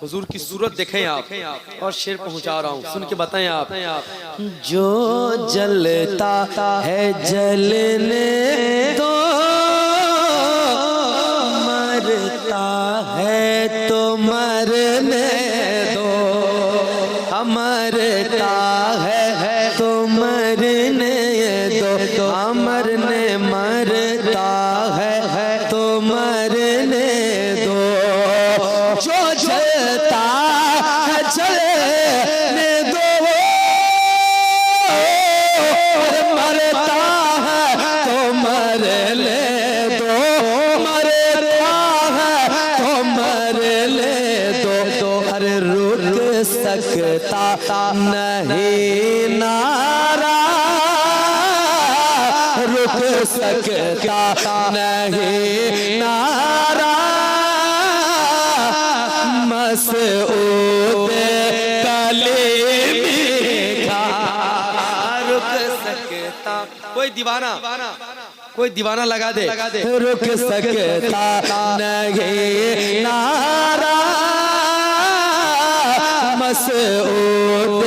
हुजूर की सूरत देखें आप और शेर पहुंचा रहा हूँ, सुन के बताएं आप। जो जलता है जलने दो, मरता है तो मरने दो, मरता है तो मरने दो, मरने मरता है तो मरने दो। जो जलता है जलने दो, मरता है तो मरने दो, मरता है तो मरने दो। अरे रुक सकता नहीं नारा, रुक सकता नहीं नारा, मसऊद कलीमी का रुक सकता। कोई दीवाना लगा दे, रुक सकता नहीं नारा, मसऊद।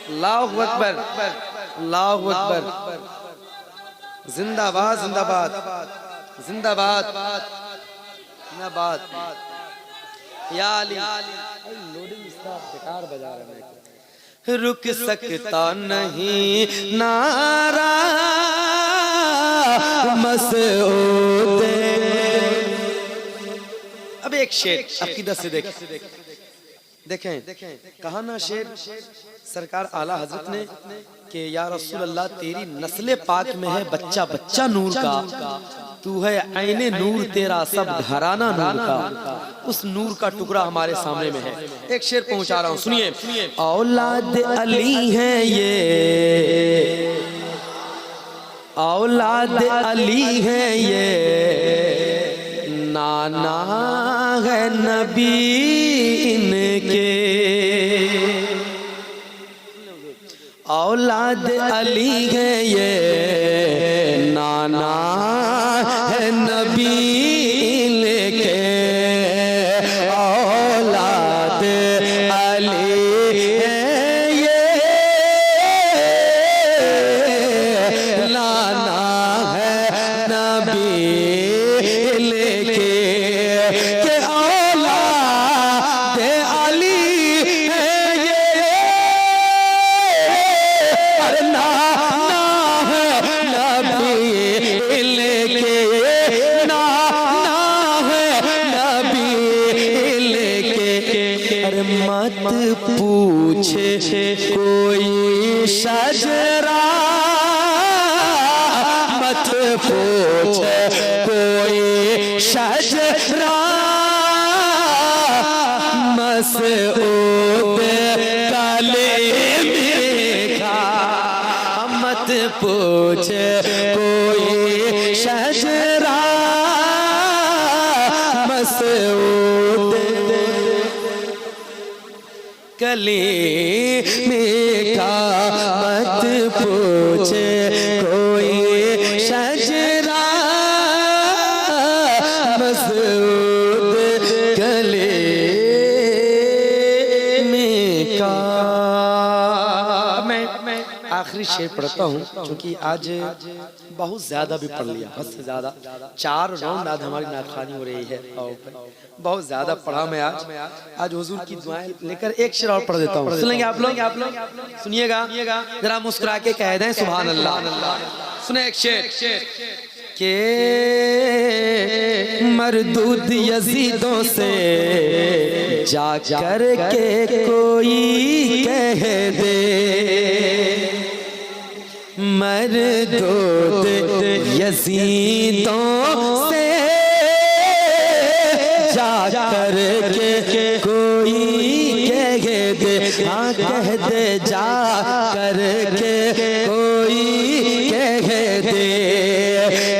अल्लाहु अकबर, अल्लाहु अकबर। जिंदाबाद जिंदाबाद जिंदाबाद जिंदाबाद। या अली लोडिंग स्टॉप बेकार बजा रहे हैं। रुक सकता नहीं नारा, मसऊद। अब एक शेर अकीदत से देखें कहा ना शेर सरकार आला हजरत ने कि या रसूल अल्लाह तेरी नस्ले पाक में है बच्चा बच्चा नूर का, तू है आईने नूर तेरा सब घराना नूर का, उस नूर का टुकड़ा हमारे सामने में है। एक शेर पहुंचा रहा हूं, सुनिए। औलाद अली है ये, औलाद अली है ये, नाना है नबी इनके, औलाद अली है ये, नाना है नबी इनके, औलाद अली है ये, नाना है नबी पूछे कोई शजरा, मत पूछे कोई शजरा, मसऊद कलीमी का। मत पूछे कोई शजरा, मसऊद कलीमी का। मत पूछे कोई शजरा, मसऊद कलीमी का। मैं आखिरी शेर पढ़ता हूँ क्योंकि आज बहुत ज्यादा भी पढ़ लिया, हद से ज्यादा। 4 राउंड आज हमारी नाटखानी हो रही है, बहुत ज्यादा पढ़ा मैं आज हुजूर की दुआएं लेकर एक शेर और पढ़ देता हूँ, सुनेंगे आप लोग सुनिएगा, जरा मुस्कुरा के कह दें सुभान अल्लाह। सुने एक शेर के मरदूद यजीदों से जा कर के कोई कह दे, मरदूद यजीदों से जा कर के कोई कह दे, हाँ कह दे जा कर के कोई कह दे,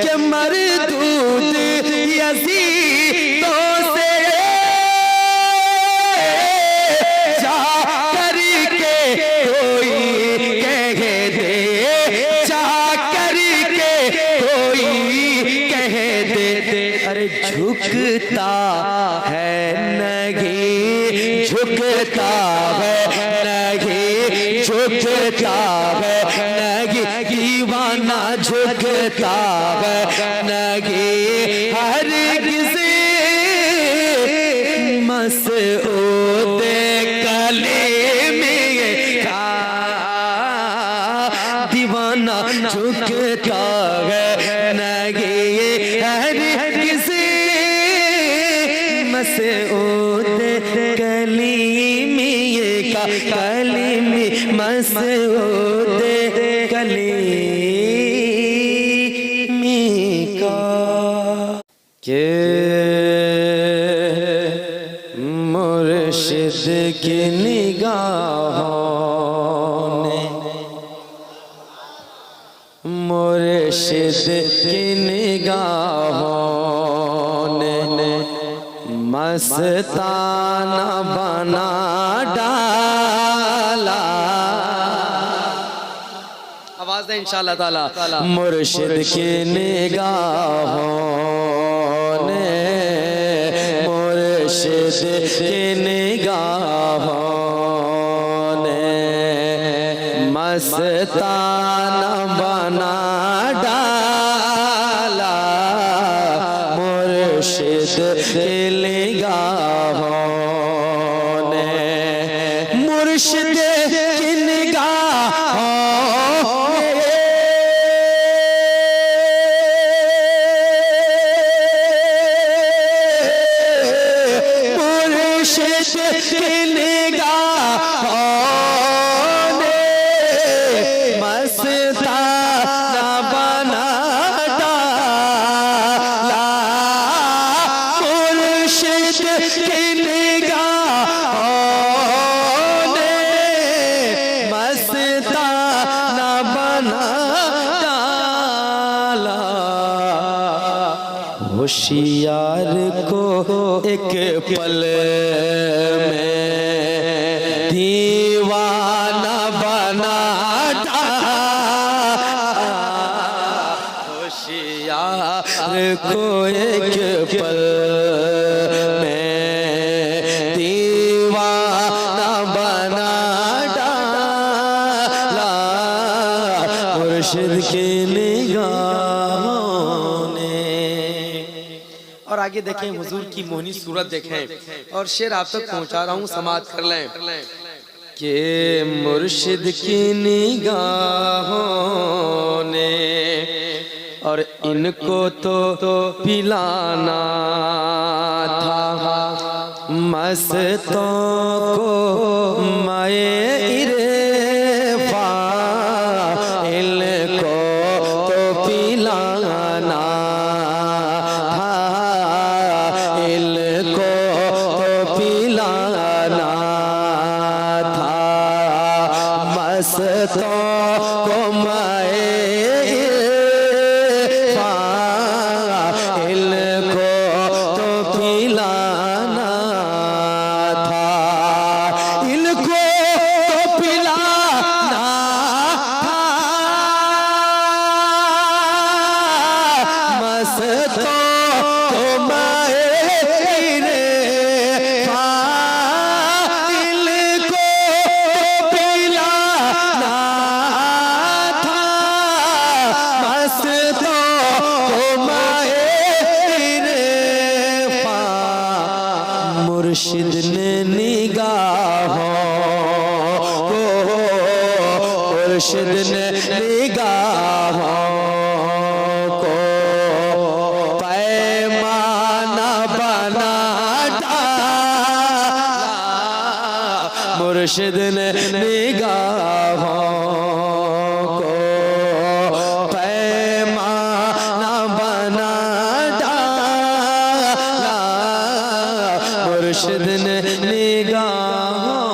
कि मरदूद यजीदों से जा कर के कोई कह दे, जा कर के कोई कह दे। अरे झुक झुकता है नहीं झुकता है नहीं झुकता है नहीं दीवाना झुकता है नहीं हर किसी मसऊद कलीमी का दीवाना झुकता है नहीं हर किसी मसऊद कलीमी का कलीमी मसऊद कलीमी का के मुर्शिद की निगाहों ने मुर्शिद की निगाहों ने मस्ताना बना डाला। आवाज दें इंशाअल्लाह ताला। मुर्शिद की निगाहों ने मुर्शिद की निगाहों ने मस्ताना बना डाला। मुर्शिद की निगाहों ने मुर्शिद की निगाहों मुर्शिद की निगाहों ने मस्ताना बना डाला। मुर्शिद की निगाहों ने मस्ताना बना डाला। होशियार को एक पल में दीवाना बना डाला। होशियार को एक पल में दीवाना बना डाला। मुर्शिद की निगाहों ने। और आगे देखें हुजूर की मोहनी सूरत देखें और शेर आप तक पहुंचा रहा हूं, समाअत कर लें कि मुर्शिद की निगाहों ने और इनको तो पिलाना था मस्तों को माए इरफान। इनको तो पिलाना था इनको तो पिलाना था मस्तों को माए इनको तो पिलाना था इनको तो पिलाना था मस्तों को माए इनको तो पिलाना था मस्तों को माए। मुर्शिद ने निगाहों को मुर्शिद ने निगाहों को पैमाना बना डाला। मुर्शिद ने निगाहों को पैमाना बना डाला। मुर्शिद ने निगाहों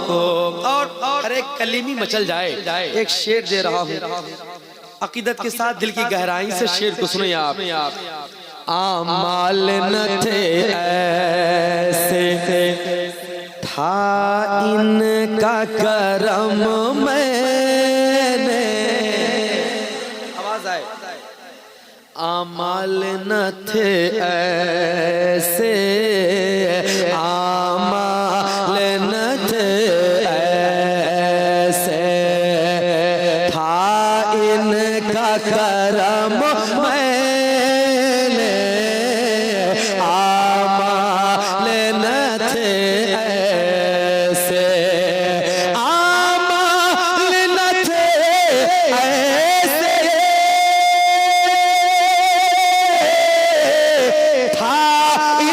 को और एक कलीमी मचल जाए। एक शेर दे रहा हूँ अकीदत के साथ दिल की गहराई से शेर को सुने आप। आमाल न थे ऐसे था इनका करम मैंने। आवाज आए। आमाल न थे ऐसे आमाल न थे ऐसे, था इनका करम मैंने आमाल न थे ऐसे, आमाल न थे ऐसे, था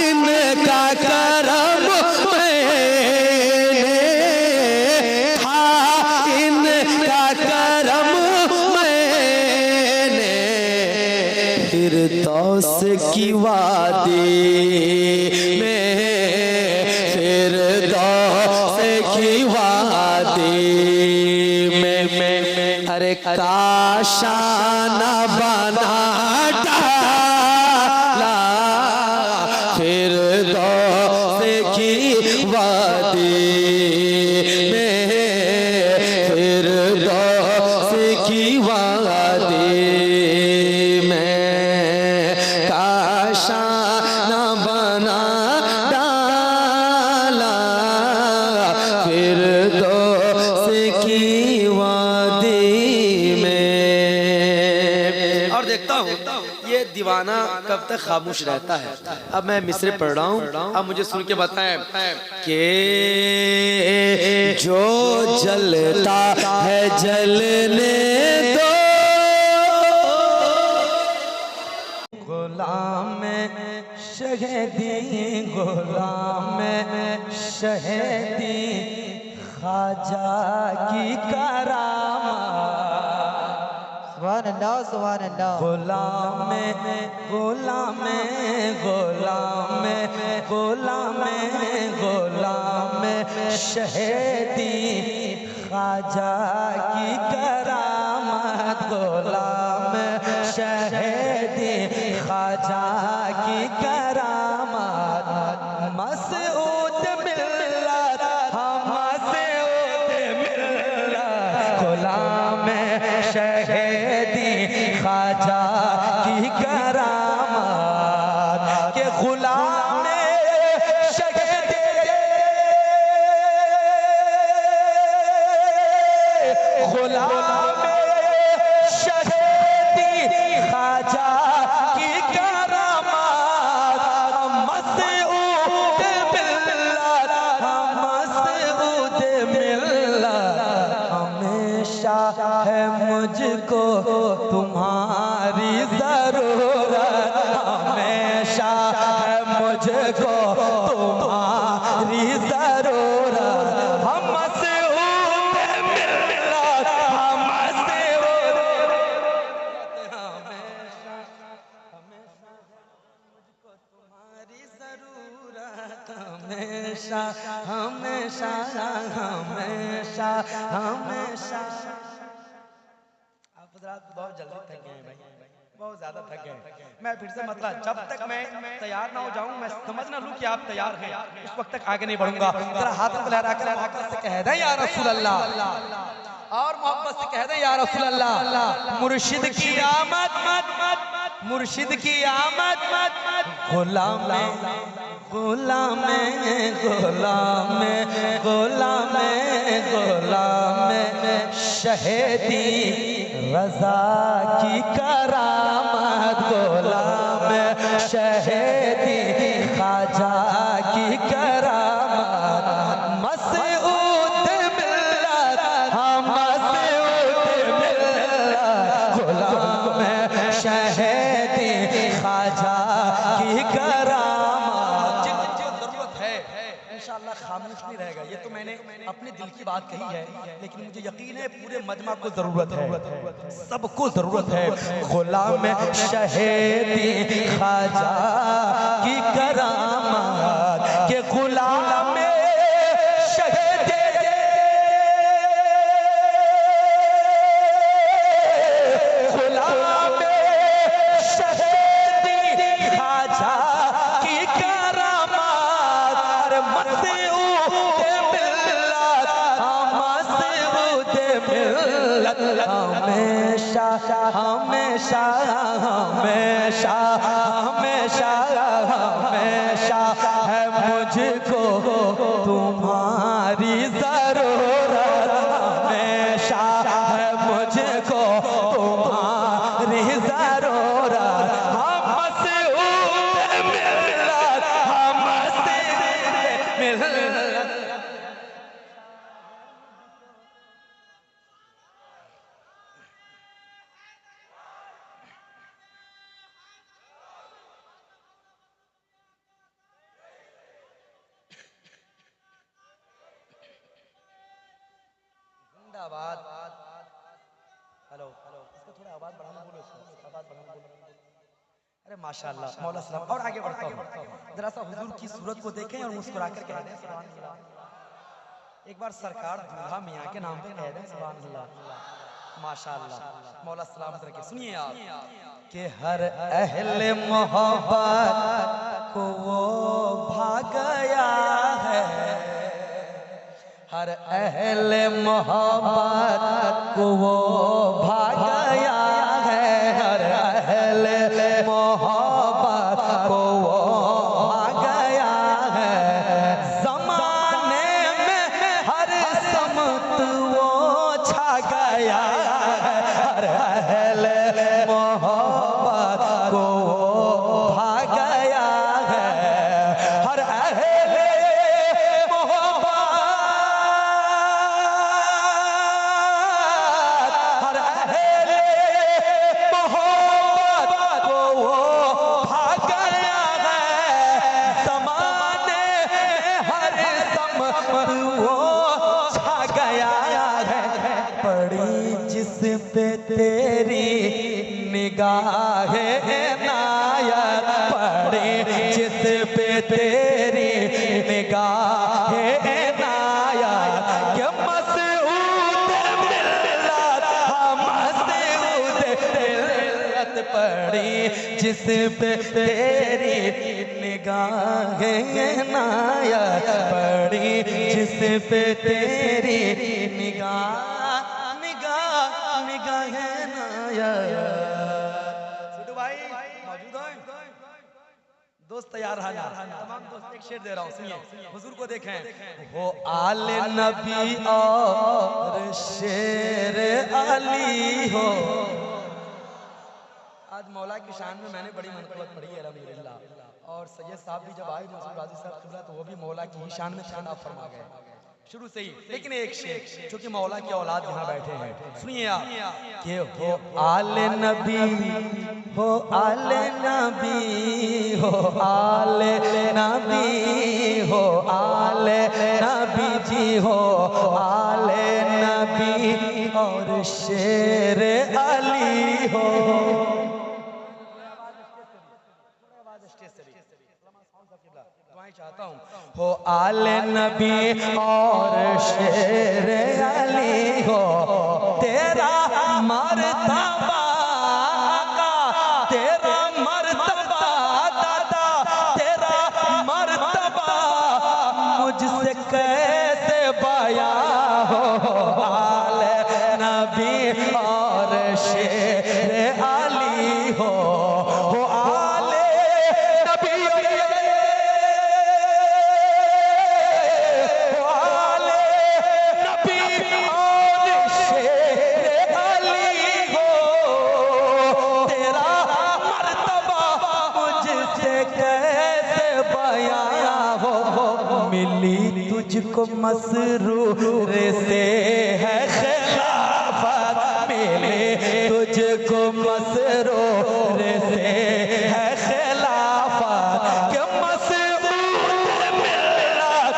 इनका करम मैंने, था इनका करम मैंने, फिरदौस की वादी में, फिरदौस की वादी में, अरे काशाना बना डाला, फिरदौस की वादी में, फिरदौस की वादी में, काशाना बना डाला, फिरदौस की वादी में। और देखता हूँ ये दीवाना कब तक खामोश रहता है। अब मैं मिसरे पढ़ रहा हूँ, अब मुझे सुन के बताएं कि जो जलता है जलने दो, गुलाम शहीदी, गुलाम शहीदी, ख्वाजा की करामा, सुभान अल्लाह, सुभान अल्लाह। गुलाम गुलाम गुलाम गुलाम गुलाम शहीदी, ख्वाजा की करामत, गुलाम शहीदी, ख्वाजा की करामत, मसऊद मिल्लत, हम मसऊद मिल्लत, गुलाम शहीदी, ख्वाजा की करामत, के गुलाम शहीदी, गुलाम शहीदी, ख्वाजा की करामत, मसऊद मिल्लत, मसऊद मिल्लत, हमेशा है मुझको तुम्हारी जरूरत, हमेशा है मुझको तुम्हारी जरूरत, हम मसऊद मिल्लत, हम मसऊद, हमेशा हमेशा मुझको तुम्हारी जरूरत, हमेशा हमेशा हमेशा हमेशा। आप हज़रात बहुत जल्दी थक गए हैं भाई, बहुत ज्यादा थक गए। मैं फिर से मतलब जब तक मैं तैयार ना हो जाऊं, मैं समझ ना लूं कि आप तैयार हैं, उस वक्त तक आगे नहीं बढ़ूंगा। जरा हाथ में लहरा कर मोहब्बत से कह दें या रसूल अल्लाह, और मोहब्बत से कह दें या रसूल अल्लाह, मुर्शिद की आमद मत मत, मुर्शिद की आमद मत मत, गुलाम गुलाम गुलाम गुलाम गुलाम शहीदी, रजा की करामत, गुलाम शहीदी, ख्वाजा की करामत, मसऊद मिल्लत, हम मसऊद मिल्लत, गुलाम शहीदी, ख्वाजा की करामत। जिनको जरूरत है इंशाअल्लाह खामोश नहीं रहेगा। ये तो मैंने अपने दिल की बात कही है, लेकिन मुझे यकीन है पूरे मजमा को जरूरत है, सबको जरूरत है। गुलाम शहीदी, ख्वाजा की करामत, के गुलाम शहीदी, गुलाम शहीदी, ख्वाजा की करामत, अरे मसऊद मिल्लत, मसऊद मिल्लत, हमेशा हमेशा हमेशा हमेशा हमेशा हमेशा है मुझको तुम्हारी जरूरत, हमेशा है मुझको तुम्हारी जरूरत। हमसे मिलत, हमसे मिलत। जिंदाबाद। हेलो हेलो, इसको थोड़ा आवाज बढ़ाना बोलो, इसको आवाज बढ़ाना बोलो। अरे माशाल्लाह, मौला सलाम। और आगे बढ़ता हूँ, जरा सा हुजूर की सूरत को देखें और मुस्कुरा कर कह दें सुभान अल्लाह। एक बार सरकार दूल्हा मियाँ के नाम पे कह दें सुभान अल्लाह। माशाल्लाह, मौला सलामत रखे। सुनिए आप कि हर अहले मोहब्बत को वो भाग गया है, हर अहले मोहब्बत को वो भाग गया है, हर अहले मोहब्बत को वो भाग गया है। ज़माने में हर समत वो छा गया है, हर अहले मोहब्बत को वो भाग गया है, हर अहले मोहब्बत, हर अहले मोहब्बत को वो भाग गया है। ज़माने में हर समत वो छा गया है, पड़ी जिस पे तेरी निगाह नायत, पड़ी जिस पे तेरी निगाह नायत, कि मसऊद मिलत, मसऊद मिलत, पड़ी जिस पे तेरी निगाह नायत, पड़ी जिस पे तेरी निगाह निगाह नायत। भाई मौजूद है दोस्त, तैयार है ना? तमाम दोस्त एक शेर दे रहा हूँ, सुनिए। हुजूर को देखें, हो आले नबी और शेर अली हो। आज मौला की शान में मैंने बड़ी मनक़बत पढ़ी है अल्हम्दुलिल्लाह, और सैयद साहब भी जब आए मंसूर राजी साहब किबला, तो वो भी मौला की ही शान में खिताब फरमा गए शुरू से ही। लेकिन एक शेर जो कि मौला की औलाद यहाँ बैठे हैं, सुनिए आप कि हो आले नबी, हो आले नबी, हो आले नबी, हो आले नबी जी, हो आले नबी और शेर अली हो। चाहता हूँ, हो आले नबी और शेर अली हो, तेरा मर्तबा का, तेरा मर्तबा दादा, तेरा मर्तबा मुझसे कैसे बया हो। आले नबी और शेर अली हो, आले नबी तुझको मसरूर से है खिलाफत, मिले तुझको मसरूर से है खिलाफत, कि मसरूर मिलत,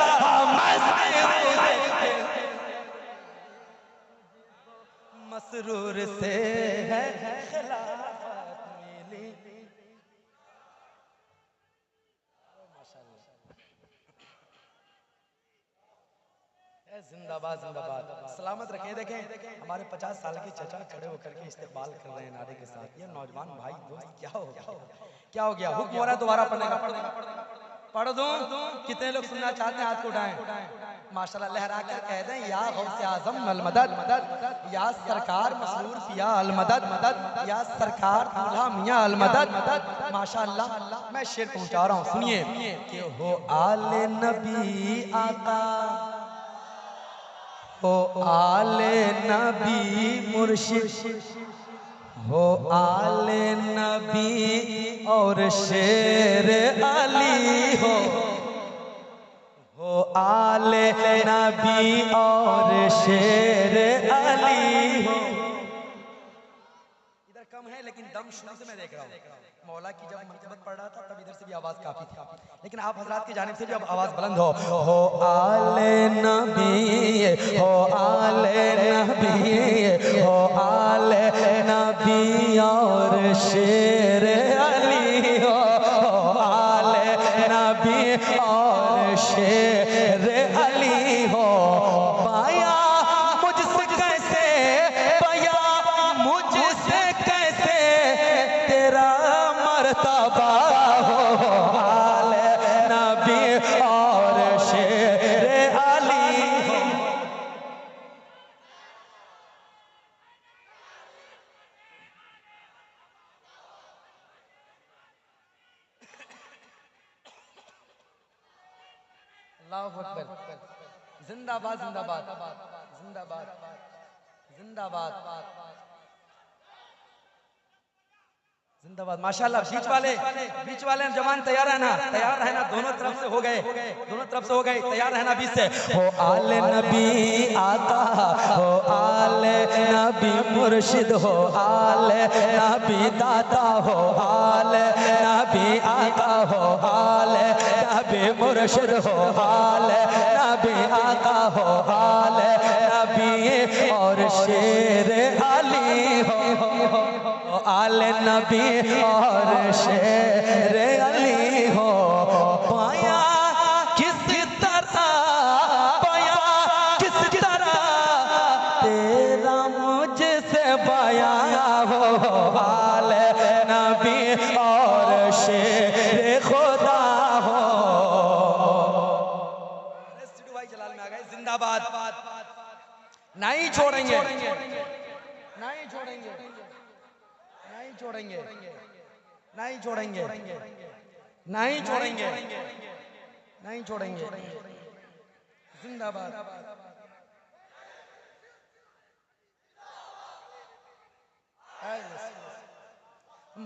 मसरूर से है खिलाफत मिली। जिंदाबाद जिंदाबाद, सलामत रखे। देखें हमारे 50 साल के चचा खड़े होकर के इस्तेमाल कर रहे हैं नारे के साथ। ये नौजवान भाई दोस्त क्या हो गया, क्या हो गया? हुक्म हो रहा है दोबारा पढ़ने का, पढ़ दूं? कितने लोग सुनना चाहते हैं हाथ को उठाएं। माशाल्लाह लहरा कर कह दें या गौसे आजम अल मदद मदद, या सरकार मसरूर पिया अल मदद मदद, या सरकार दूल्हा मियां अल मदद मदद। माशाल्लाह मैं शेर पहुंचा रहा हूँ, सुनिए कि हो आले नबी आका, हो आले नबी मुर्शिद, हो आले नबी और शेर अली हो आले नबी और शेर अली हो। इधर कम है लेकिन दम शुरू से मैं देख रहा हूँ। मौला की जब मरतबत पढ़ रहा था तब इधर से भी आवाज काफी थी, लेकिन आप हजरात की जानिब से भी अब आवाज बुलंद हो आले नबी, हो आले नबी, हो आले नबी और शेर अली हो आले नबी और शेर अली हो। पाया मुझसे कैसे, पाया मुझसे कैसे तेरा मर्तबा हो आले नबी और शेर अली हो। अल्लाहु अकबर, जिंदाबाद जिंदाबाद जिंदाबाद जिंदाबाद जिंदाबाद। माशाल्लाह बीच वाले जवान तैयार है ना, तैयार है ना, दोनों तरफ से हो गए, दोनों तरफ से हो गए, तैयार है ना बीच से। हो आले नबी आका, हो आले नबी मुर्शिद, हो आले नबी दाता, हो आले नबी आका, हो आले नबी मुर्शिद, हो आले नबी आका, हो आले नबी और शेर अली हो आले नबी और शेर अली हो। पाया किस तरह, पाया किस तरह तेरा मुझसे बया हो आले नबी और शेर खुदा हो। सिद्धू भाई जलाल में आ गए, जिंदाबाद, नहीं छोड़ेंगे, नहीं छोड़ेंगे, नहीं छोड़ेंगे, नहीं छोड़ेंगे, नहीं छोड़ेंगे, नहीं छोड़ेंगे, जिंदाबाद।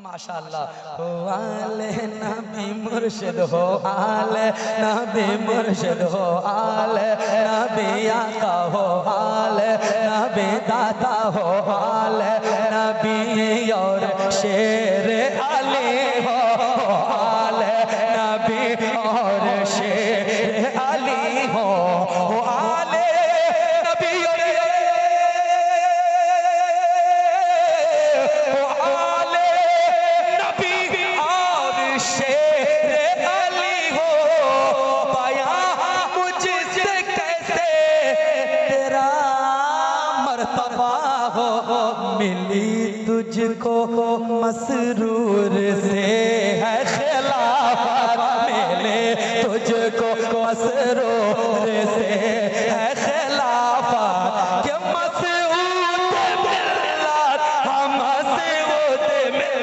माशाल्लाह हो आले नबी मुर्शिद, हो आले नबी मुर्शिद, हो आले नबी आका, हो आले नबी दाता, हो आले नबी और शेर अली हो आले नबी और शेर अली हो आले नबी और शेर अली हो। पाया मुझसे कैसे तेरा मर्तबा हो, मिली तुझको मसरूर से है खिलाफत, मिले तुझको मसरूर से है खिलाफत, कि मसऊद मिल्लत हम मसऊद में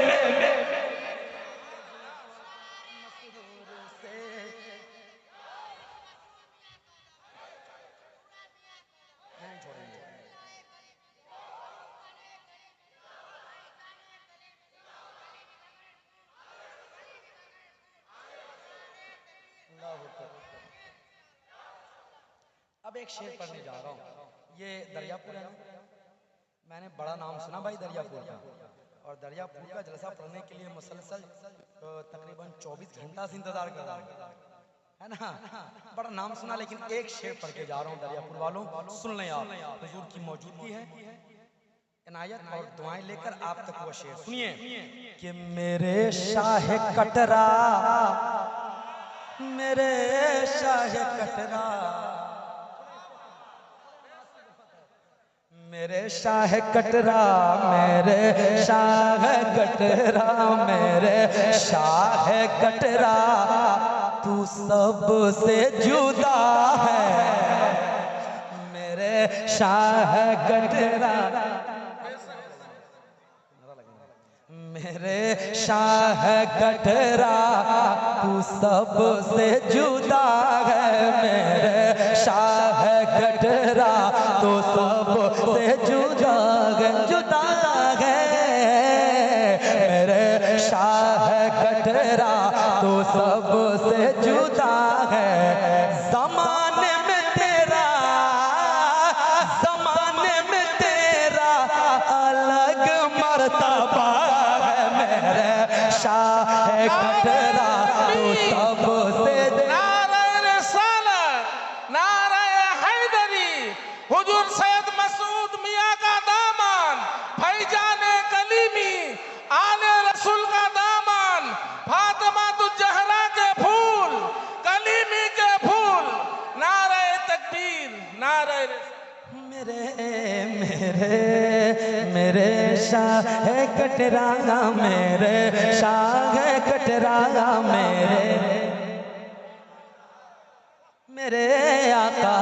अब एक शेर पढ़ने जा रहा हूँ। ये दरियापुर है, मैंने बड़ा नाम सुना भाई दरियापुर का, और दरियापुर का जलसा पढ़ने के लिए मुसलसल तकरीबन 24 घंटा से इंतजार कर रहा हूँ, है ना। बड़ा नाम सुना, लेकिन एक शेर पढ़ के जा रहा हूँ दरियापुर वालों, सुन लें आप। हुजूर की मौजूदगी है, इनायत और दुआएं लेकर आप तक वो शेर सुनिए कि मेरे शाह कटरा, मेरे शाह कटरा, मेरे शाह कटरा, मेरे शाह कटरा, मेरे शाह कटरा, तू सबसे जुदा है मेरे शाह कटरा, मेरे शाह कटरा तू सबसे जुदा है, मेरे शाह कटरा तो सबसे जुदा है, जुदा है मेरे शाह कटरा तो सबसे जुदा है। ज़माने में तेरा, ज़माने में तेरा अलग मर्तबा है, मेरे शाह कटरा तो सबसे। नारे रिसालत, नारे हैदरी, हुजूर सैयद मसूद मियां का दामन, फैजाने कलीमी, आले रसूल का दामन, फातिमा ज़हरा के फूल, कलीमी के फूल, नारे तकबीर, नारे मेरे मेरे मेरे शाह कटरा, मेरे शाह कटरा, मेरे आका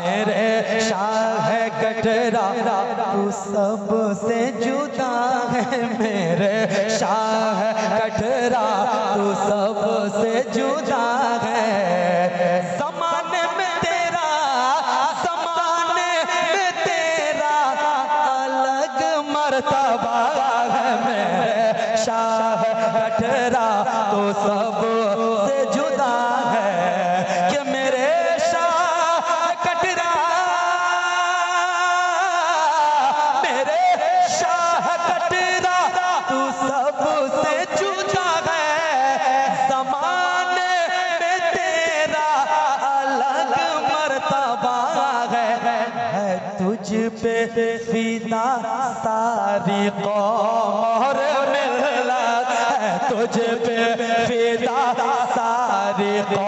मेरे शाह कटरा तू सबसे जुदा है, मेरे शाह कटरा तू सबसे जुदा है। ज़माने में तेरा, ज़माने में तेरा अलग मर्तबा है, मेरे शाह कटरा तो सबसे जुदा है कि मेरे शाह कटरा, मेरे शाह कटरा तू सबसे जुदा है। ज़माने में तेरा अलग मर्तबा है तुझ पे फिदा सारी कौम और मिल्लत है, तुझ पे फिदा सारी कौम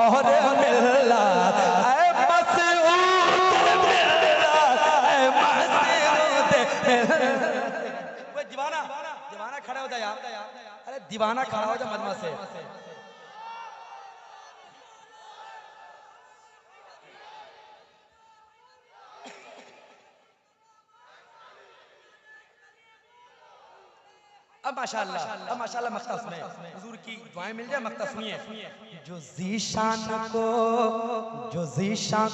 और मिल्लत है, मसऊद मिल्लत है, मसऊद मिल्लत। दीवाना दीवाना खड़ा हो जा यार, अरे दीवाना खड़ा हो जा मजमा से। अब माशाल्लाह मक्ता सुने, हुजूर की दुआएं मिल जाए, मक्ता सुनिए। जो ज़ीशान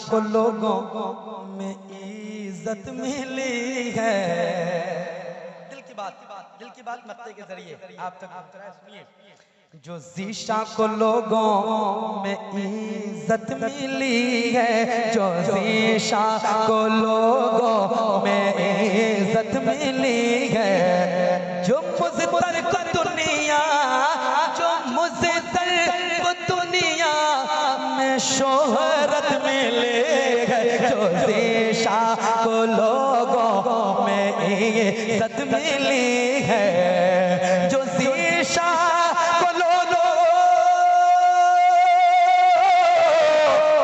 को लोगों में इज्जत मिली है, दिल की बात मक्ते के जरिए आप तक सुनिए। जो ज़ीशान को लोगों में इज्जत मिली है, जो ज़ीशान को लोगों में इज्जत मिली है, जो मुज़्तर को दुनिया, जो मुज़्तर को दुनिया में शोहरत मिले है, जो ज़ीशान को लोगों में इज्जत मिली है, जो ज़ीशान को लोगों,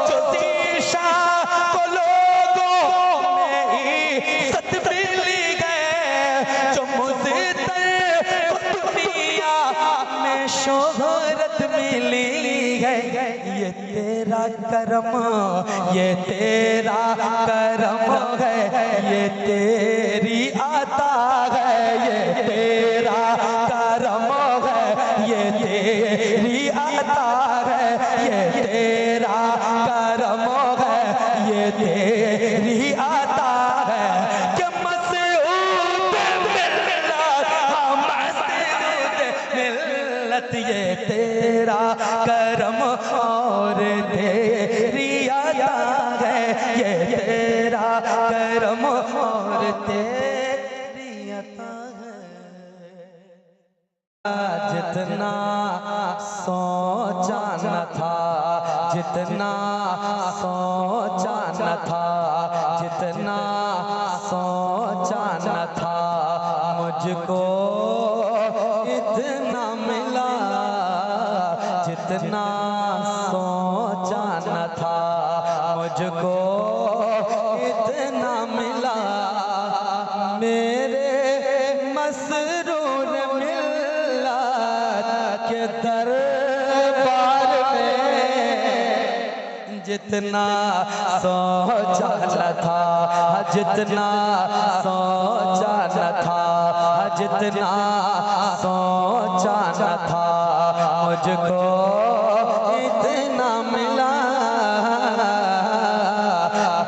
जो ज़ीशान को लोगों में इज्जत मिली है, जो मुज़्तर शोहरत मिली है, ये तेरा करम, ये तेरा करम है, ये तेरी आता है, ये तेरा करम है, ये तेरी आता है, ये तेरा करम है, ये तेरी आता है कि मसऊद मिल्लत, मसऊद मिल्लत, ये तेरा करम और तेरी अता है, ये तेरा करम और तेरी अता है। जितना सोचा न था, जितना सोचा न था, जितना सोचा न था, मुझको इतना मिला, जितना सोचा न था, मुझको इतना मिला। मेरे मसरूर मिल्लत के दरबार जितना सोचा न था, जितना सोचा न था, जितना सोचा न था, मुझको इतना मिला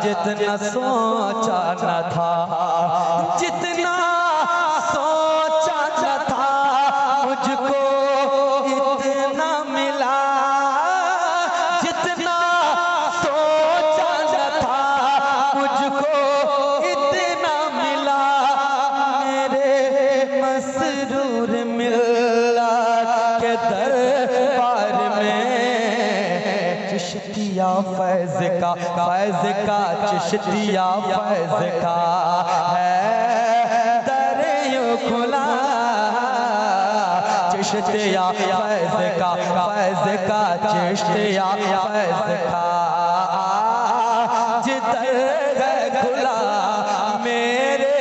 जितना सोचा न था, जितना सोचा न था, मुझको इतना मिला जितना सोचा न था, मुझको इतना मिला। मेरे मसरूर मिला के दरबार में चिश्तिया फैज़ का चिश्तिया फैज़ का है दरियो खुला, चिश्तिया फैज़ का चिश्तिया फैज़ का जिधर खुला। मेरे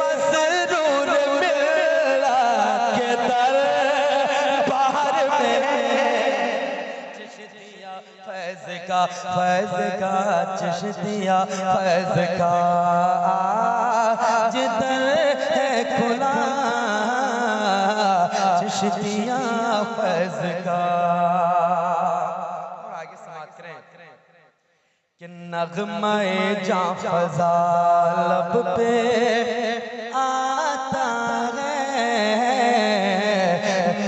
मसरूर मिला के दरबार में चिश्तिया फैज़ का चिश्तिया फैज़ का जिधर है खुला, चिश्तिया फैज़ का। और आगे समाप्त करें कि नग़्मे जां फ़ज़ा लब पे आता है,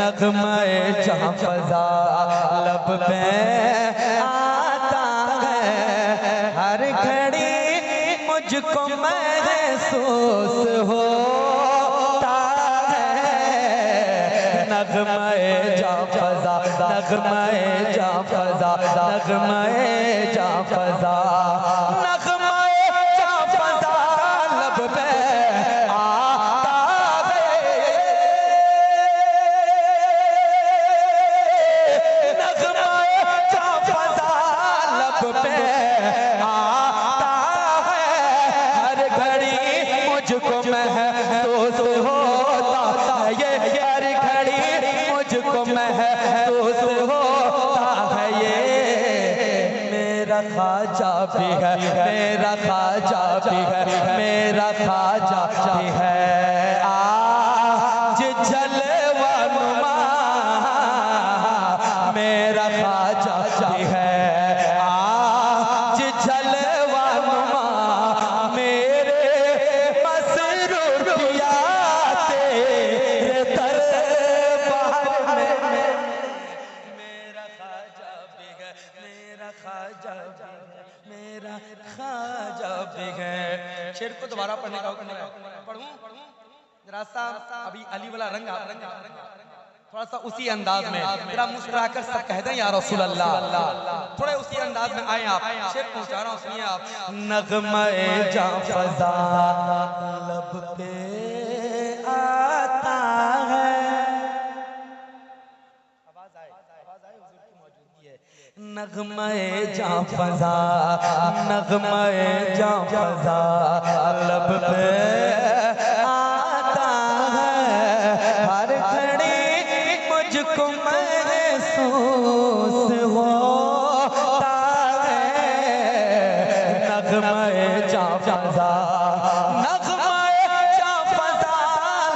नग़्मे जां फ़ज़ा लब पे आता है, हर घड़ी मुझको महसूस होता है। नग़्मे जां फ़ज़ा, नग़्मे जां फ़ज़ा, नग़्मे जां फ़ज़ा, नग़्मे जां फ़ज़ा लब पे आता है, नग़्मे जां फ़ज़ा लब पे आता है, हर घड़ी मुझको महसूस होता है, ये हर घड़ी मुझको महसूस होता है। ये मेरा ख्वाजा भी है, मेरा ख्वाजा भी है, मेरा ख्वाजा भी है। आज जलवा नुमा मेरा ख्वाजा भी है, आज जलवा नुमा मेरे मसरूर पिया तेरे दरबार में। मेरा ख्वाजा भी है, मेरा ख्वाजा भी है, मेरा ख्वाजा भी है। शेर को दोबारा पढ़ने का हुक्म है, पढ़ूं जरा सा अभी अली वाला रंग थोड़ा सा उसी अंदाज में जरा मुस्कुराकर सब कह दें या रसूल अल्लाह, थोड़े उसी अंदाज में आए आप। शेर पहुंचा रहा हूं, सुनिए आप। नग़्मे जां फ़ज़ा लब पे आता है, आवाज आए हुजूर की मौजूदगी है। नग़्मे जां फ़ज़ा, नग़्मे जां फ़ज़ा लब पे आता है, हर घड़ी मुझको महसूस होता है। नग़्मे जां फ़ज़ा, नग़्मे जां फ़ज़ा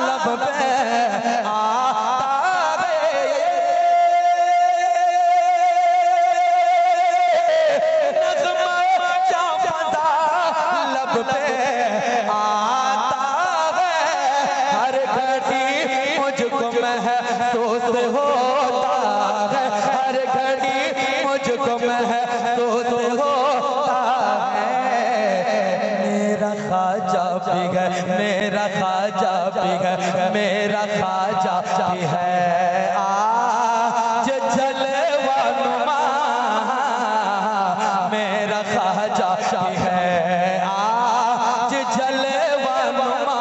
लब पे आता है, नग़्मे जां फ़ज़ा लब पे आता है, हर घड़ी मुझको महसूस होता है, हर घड़ी मुझको महसूस होता है। मेरा ख्वाजा भी है, मेरा ख्वाजा भी है, मेरा ख्वाजा भी है। आज जलवा नुमा मेरा ख्वाजा भी है, आज जलवा नुमा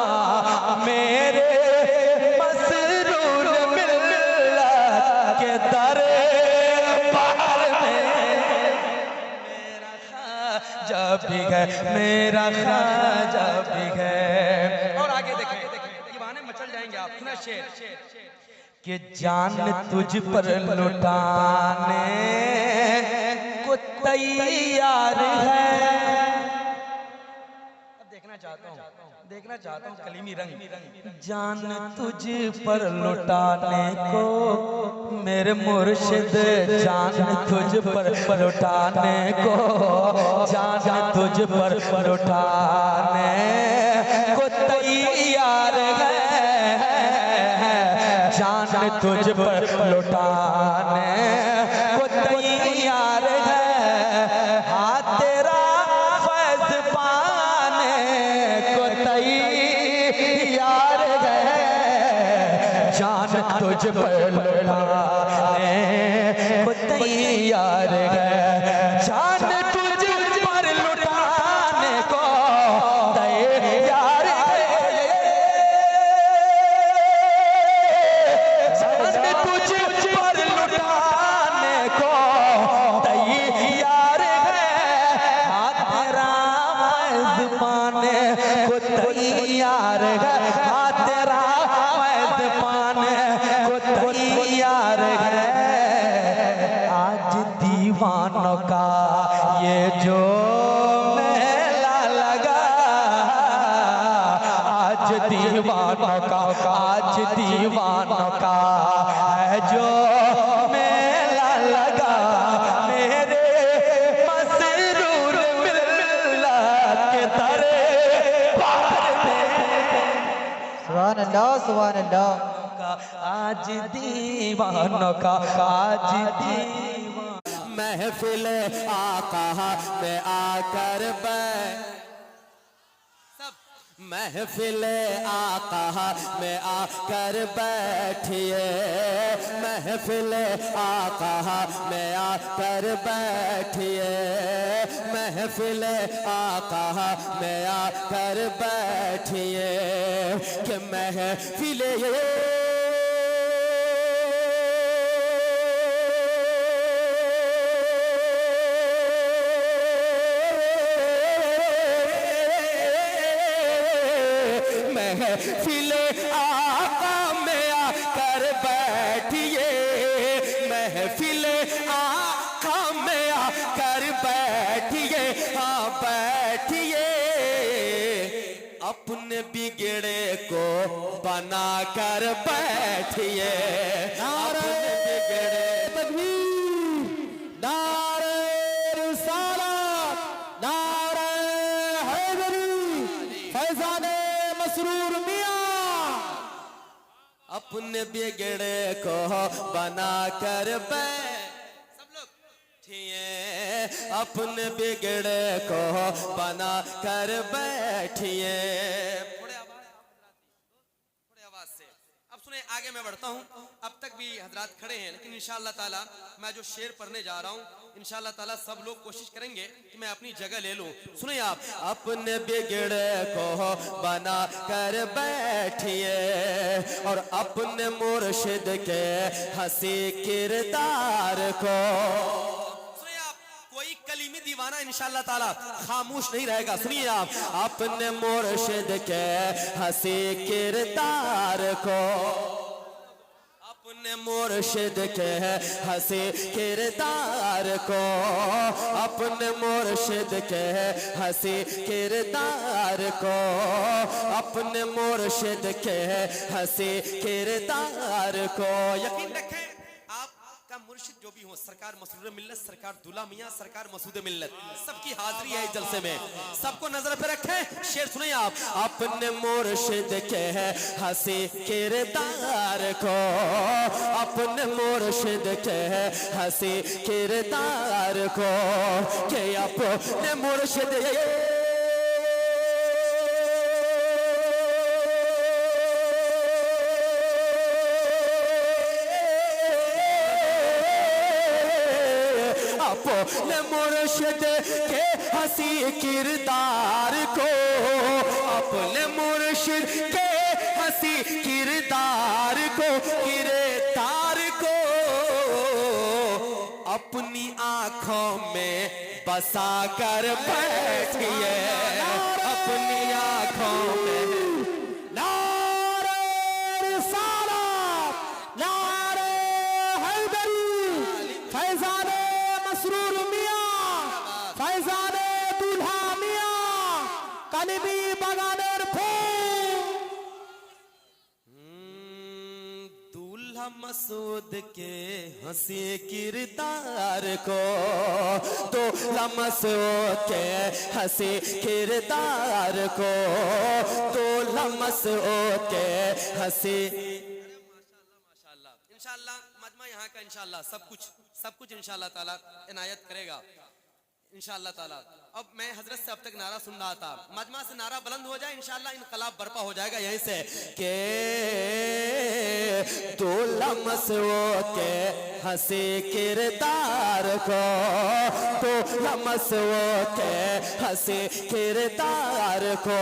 मेरे मसरूर मिला के दरबार में। मेरा ख्वाजा भी है, मेरा ख्वाजा भी है। और आगे देखें, दीवाने मचल जाएंगे आप। सुना शेर कि जान तुझ पर लुटाने को तैयार है। अब देखना चाहता हूँ कलीमी रंग। जान तुझ पर लुटाने को मेरे मुर्शिद, जान तुझ पर लुटाने को, जान तुझ पर लुटाने को तैयार है, जान तुझ पर लुटाने को तैयार है। हाँ तेरा फैज़ पाने को तैयार है, जान तुझ पर लुटाने को तैयार है, जान तुझ पर लुटाने को तैयार है, जान तुझ पर लुटाने को तैयार है। हाँ तेरा फैज़ पाने को तैयार है, हाँ तेरा फैज़ पाने को तैयार है। आज दीवानों का ये जो मेला लगा, आज दीवानों का, आज दीवानों का है जो मेला लगा, मेरे मसरूर मिल्लत के दरबार में। सुभान अल्लाह, सुभान अल्लाह। आज दीवानों का, आज दीवान महफिल आका में आकर महफिल आका में आकर बैठिए, महफिल आका में आकर बैठिए, महफिल आका में आकर बैठिए कि महफिल महफिल आका में आकर बैठिए, महफिल आका में आकर बैठिए, हाँ बैठिए। अपने बिगड़े को बना कर बैठिए, अपने बिगड़े तकबीर, नारे रिसालत, नारे हैदरी, फैजाने मसरूर मियां। अपने बिगड़े को बना कर सब लोग अपने बिगड़े को बना कर बैठिए। थोड़े आवाज से अब सुने, आगे मैं बढ़ता हूँ। अब तक भी हजरात खड़े हैं, लेकिन इंशाअल्लाह ताला मैं जो शेर पढ़ने जा रहा हूँ, इंशाअल्लाह ताला सब लोग कोशिश करेंगे कि मैं अपनी जगह ले लूं। सुनिए आप, अपने बिगड़े को बना कर बैठिए और अपने मुर्शिद के हंसी किरदार को। सुनिए आप, कोई कलीमी दीवाना इंशाअल्लाह ताला खामोश नहीं रहेगा। सुनिए आप, अपने मुर्शिद के हंसी किरदार को, अपने मुर्शिद के हंसी किरदार को, अपने मुर्शिद के हंसी किरदार को, अपने मुर्शिद के हंसी किरदार को। यकीन रखें, आपका मुर्शिद जो भी हो, सरकार मसरूर मिल्लत, सरकार दूल्हा मियां, सरकार मसूद मिल्लत, सबकी हाजिरी है इस जलसे में। सबको नजर पे रखें। शेर सुनिए आप, अपने मुर्शिद के हंसी किरदार को, अपने मुर्शिद के हंसी किरदार को, के अपने मुर्शिद अपने मुर्शिद के हंसी किरदार को, अपने मुर्शिद के हंसी किरदार को, किरदार को अपनी आंखों में बसा कर बैठिए, अपनी आंखों में। नारे रिसालत, नारे हैदरी, फैजाने मसरूर मियां। কালিমি বাগানের ফুল। दूल्हा मसूद के हंसी किरदार को, दूल्हा मसूद के हंसी किरदार को, दूल्हा मसूद के हंसी। माशाल्लाह इंशाल्लाह मजमा यहाँ का इंशाल्लाह सब कुछ इंशाल्लाह ताला इनायत करेगा इंशाल्लाह ताला। अब मैं हजरत से अब तक नारा सुन रहा था, मजमा से नारा बुलंद हो जाए इंशाल्लाह इनकलाब बर्पा हो जाएगा यहीं से के दूल्हा मसूद के हंसी किरदार को, दूल्हा मसूद के हंसी किरदार को।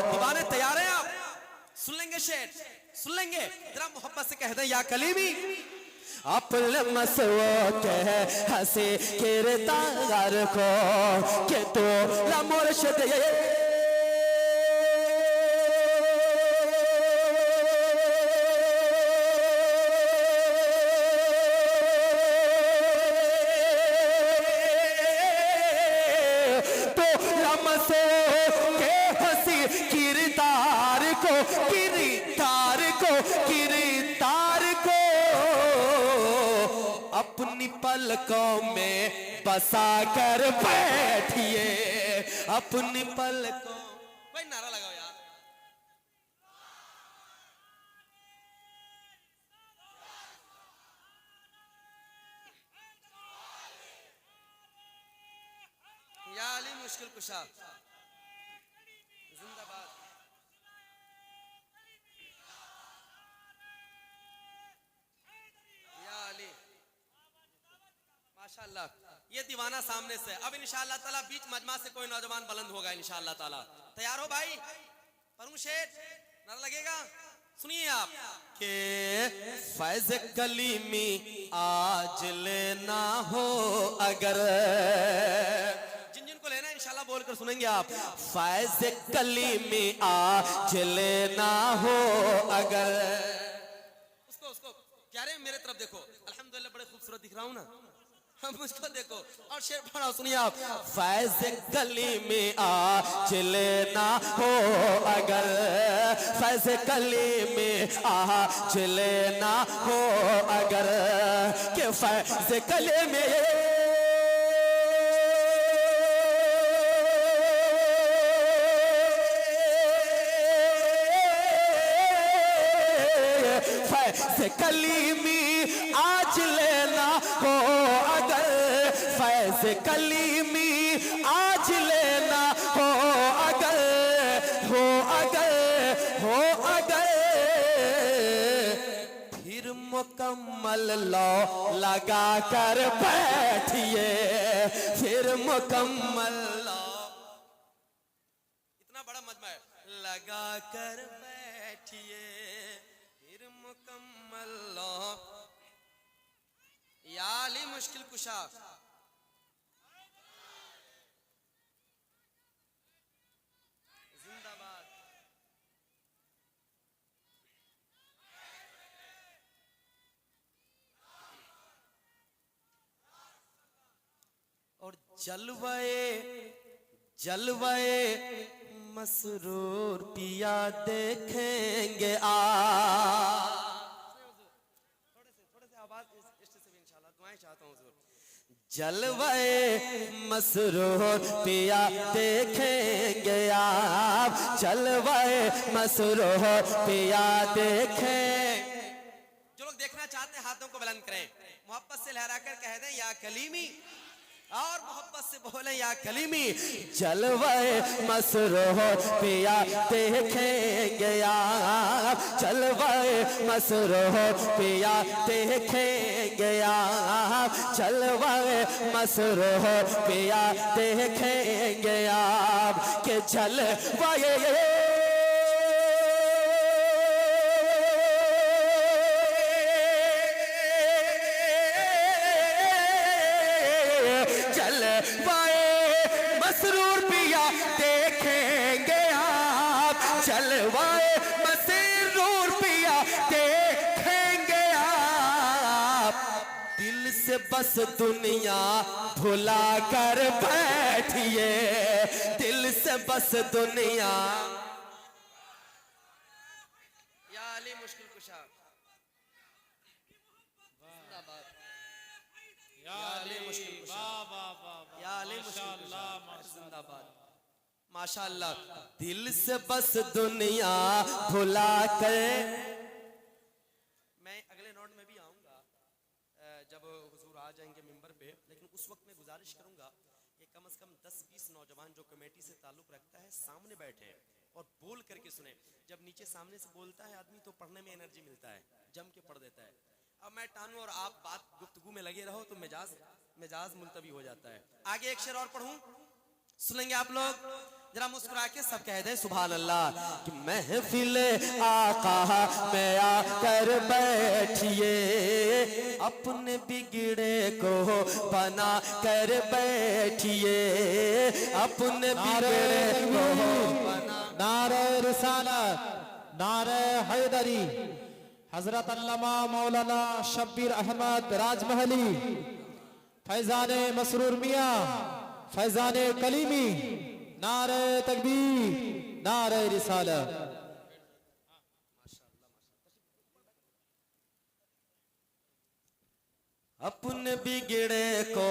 दीवाने तैयार हैं आप? सुन लेंगे शेर, सुन लेंगे जरा मोहब्बत से कह दें या कलीमी। अपने मसूद के हंसी किरदार को के तो मुर्शिद तो मसूद के हंसी किरदार को किरदार को किरदार को अपनी पलकों में बसा कर बैठिए, अपनी पलकों। भाई नारा लगाओ यार। या अली मुश्किल कुशा जिंदाबाद। या अली माशाल्लाह। ये दीवाना सामने से। अब इंशाअल्लाह ताला बीच मजमा से कोई नौजवान बुलंद होगा इंशाअल्लाह ताला। तैयार हो भाई? पढ़ूं शेर, नारा लगेगा? सुनिए आप के फैज कलीमी आज लेना हो अगर, जिन जिन को लेना इंशाअल्लाह बोलकर सुनेंगे आप। फैज कलीमी आज लेना हो अगर, उसको क्या रे मेरे तरफ देखो, अल्हम्दुलिल्लाह बड़े खूबसूरत दिख रहा हूं ना, हम मुझको देखो। और शेर पढ़ा सुनिए आप। फैज कली में आज लेना हो अगर, फैज कली में आज लेना हो अगर, के फैज कली में फैज कलीमी आज लेना हो अगर, फैज कलीमी आज लेना हो अगर, हो अगर, हो अगर, फिर मुकम्मल लौ लगा कर बैठिए, फिर मुकम्मल लौ। इतना बड़ा मजमा है, लगा कर बैठिए फिर मुकम्मल लौ। या अली मुश्किल कुशा जिंदाबाद। और जलवाए जलवाए मसरूर पिया देखेंगे आ। थोड़े से आवाज से भी इंशाल्लाह दुआएं चाहता हूँ हुजूर। जलवाए मसरूर पिया देखेंगे आप, जलवाए मसरूर पिया देखें। जो लोग देखना चाहते हैं हाथों को बुलंद करें, मोहब्बत से लहराकर कह दें या कलीमी, और मोहब्बत से बोले या कलीमी। जलवाए मसरूर पिया देखेंगे आप, जलवाए मसरूर पिया देखेंगे आप, जलवाए मसरूर पिया देखेंगे आप, के जलवाए मसरूर पिया देखेंगे आप, जलवाए मसरूर पिया देखेंगे आप। दिल से बस दुनिया भुला कर बैठिए, दिल से से बस दुनिया। या अली मुश्किल कुशा, जिंदाबाद। या अली मुश्किल कुशा, या अली मुश्किल कुशा, जिंदाबाद। माशाअल्लाह। दिल से बस दुनिया भुला कर, मैं अगले नोट में भी आऊंगा जब हुजूर आ जाएंगे मिंबर पे, लेकिन उस वक्त मैं गुजारिश करूंगा कि कम से कम 10-20 नौजवान जो कमेटी से ताल्लुक रखता है सामने बैठे और बोल करके सुने। जब नीचे सामने से बोलता है आदमी तो पढ़ने में एनर्जी मिलता है, जम के पढ़ देता है। अब मैं टानू और आप बात गुफ्तगू में लगे रहो तो मिजाज मुलतवी हो जाता है। आगे एक शेर और पढ़ूं, सुनेंगे आप लोग? जरा मुस्कुरा के सब कह दे सुभान अल्लाह। कि महफिल आका में आकर बैठिए, अपने बिगड़े को बना कर बैठिए, अपने बिगड़े को बना। नारे रिसालत, नारे हैदरी, हजरत अल्लामा मौलाना शब्बीर अहमद राजमहली, फैजाने मसरूर मियाँ, फैजाने कलीमी, नारे तकबीर, नारे रिसालत। अपने बिगड़े को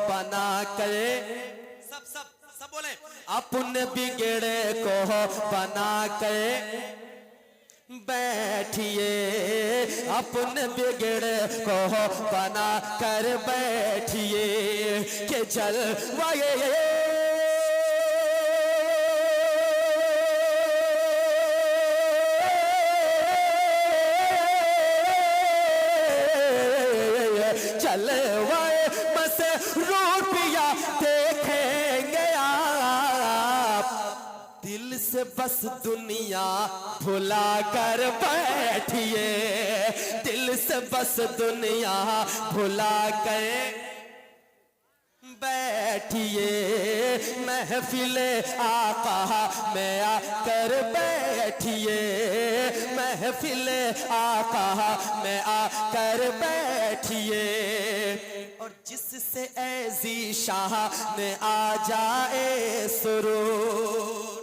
बना करे, सब बोले। अपने बिगड़े को बना करे बैठिए, अपने बिगड़े को बना कर बैठिए, के जलवाए जलवाए बस रूपिया देखेंगे आप, दिल से बस दुनिया भुला कर बैठिए, दिल से बस दुनिया भुला कर बैठिए, महफिल आका में आकर बैठिए, महफिल आका में आकर बैठिए, और जिससे ऐसी शाह में आ जाए सुरूर।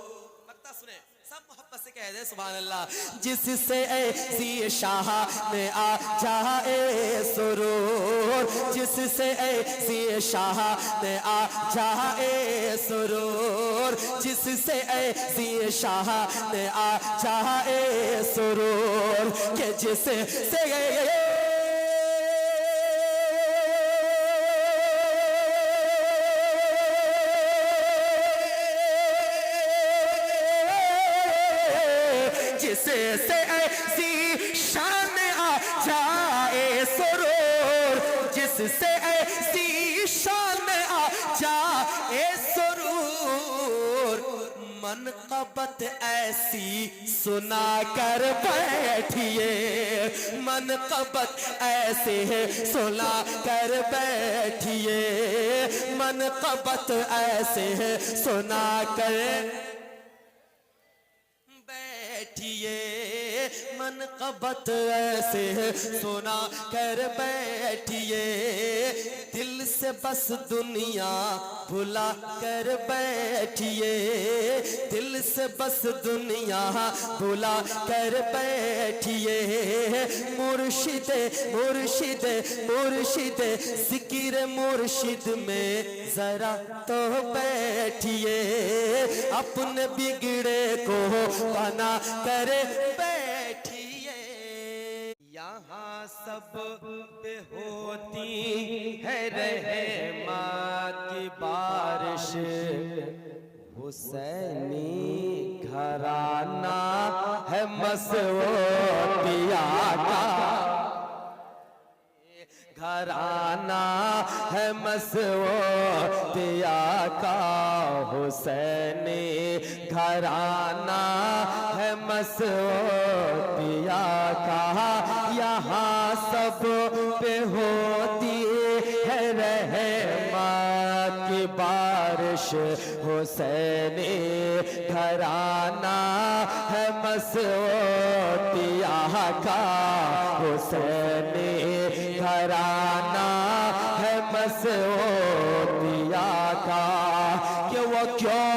सुने सब मोहब्बत से कह दे सुभान अल्लाह। जिससे ऐसी शाह में आ जाए सुरूर, जिससे ऐसी शाह में आ जाए सुरूर, जिससे ऐसी शाह में आ जाए सुरूर, के जिससे जिससे ऐसी शान आ जाए सुरूर, जिससे ऐसी शान आ जाए सुरूर, मनक़बत ऐसी सुना कर बैठिए, मनक़बत ऐसे सुना कर बैठिए, मनक़बत ऐसे सुना कर बैठिए, मनक़बत ऐसे सुना कर बैठिए, दिल से बस दुनिया भुला कर बैठिए, दिल से बस दुनिया भुला कर बैठिए, मुर्शिद मुर्शिद मुर्शिद ज़िक्र मुर्शिद में जरा तो बैठिए, अपने बिगड़े को बना कर बैठिए। यहाँ सब पे होती है रहमत की बारिश, हुसैनी घराना है मसऊदिया का, घराना है मसऊदिया का, हुसैनी घराना है मसऊदिया का, यहाँ सब पे होती है रहमत की बारिश, हुसैनी घराना है मसऊदिया का, हुसैनी घराना है मसऊदिया का, कि वो क्यों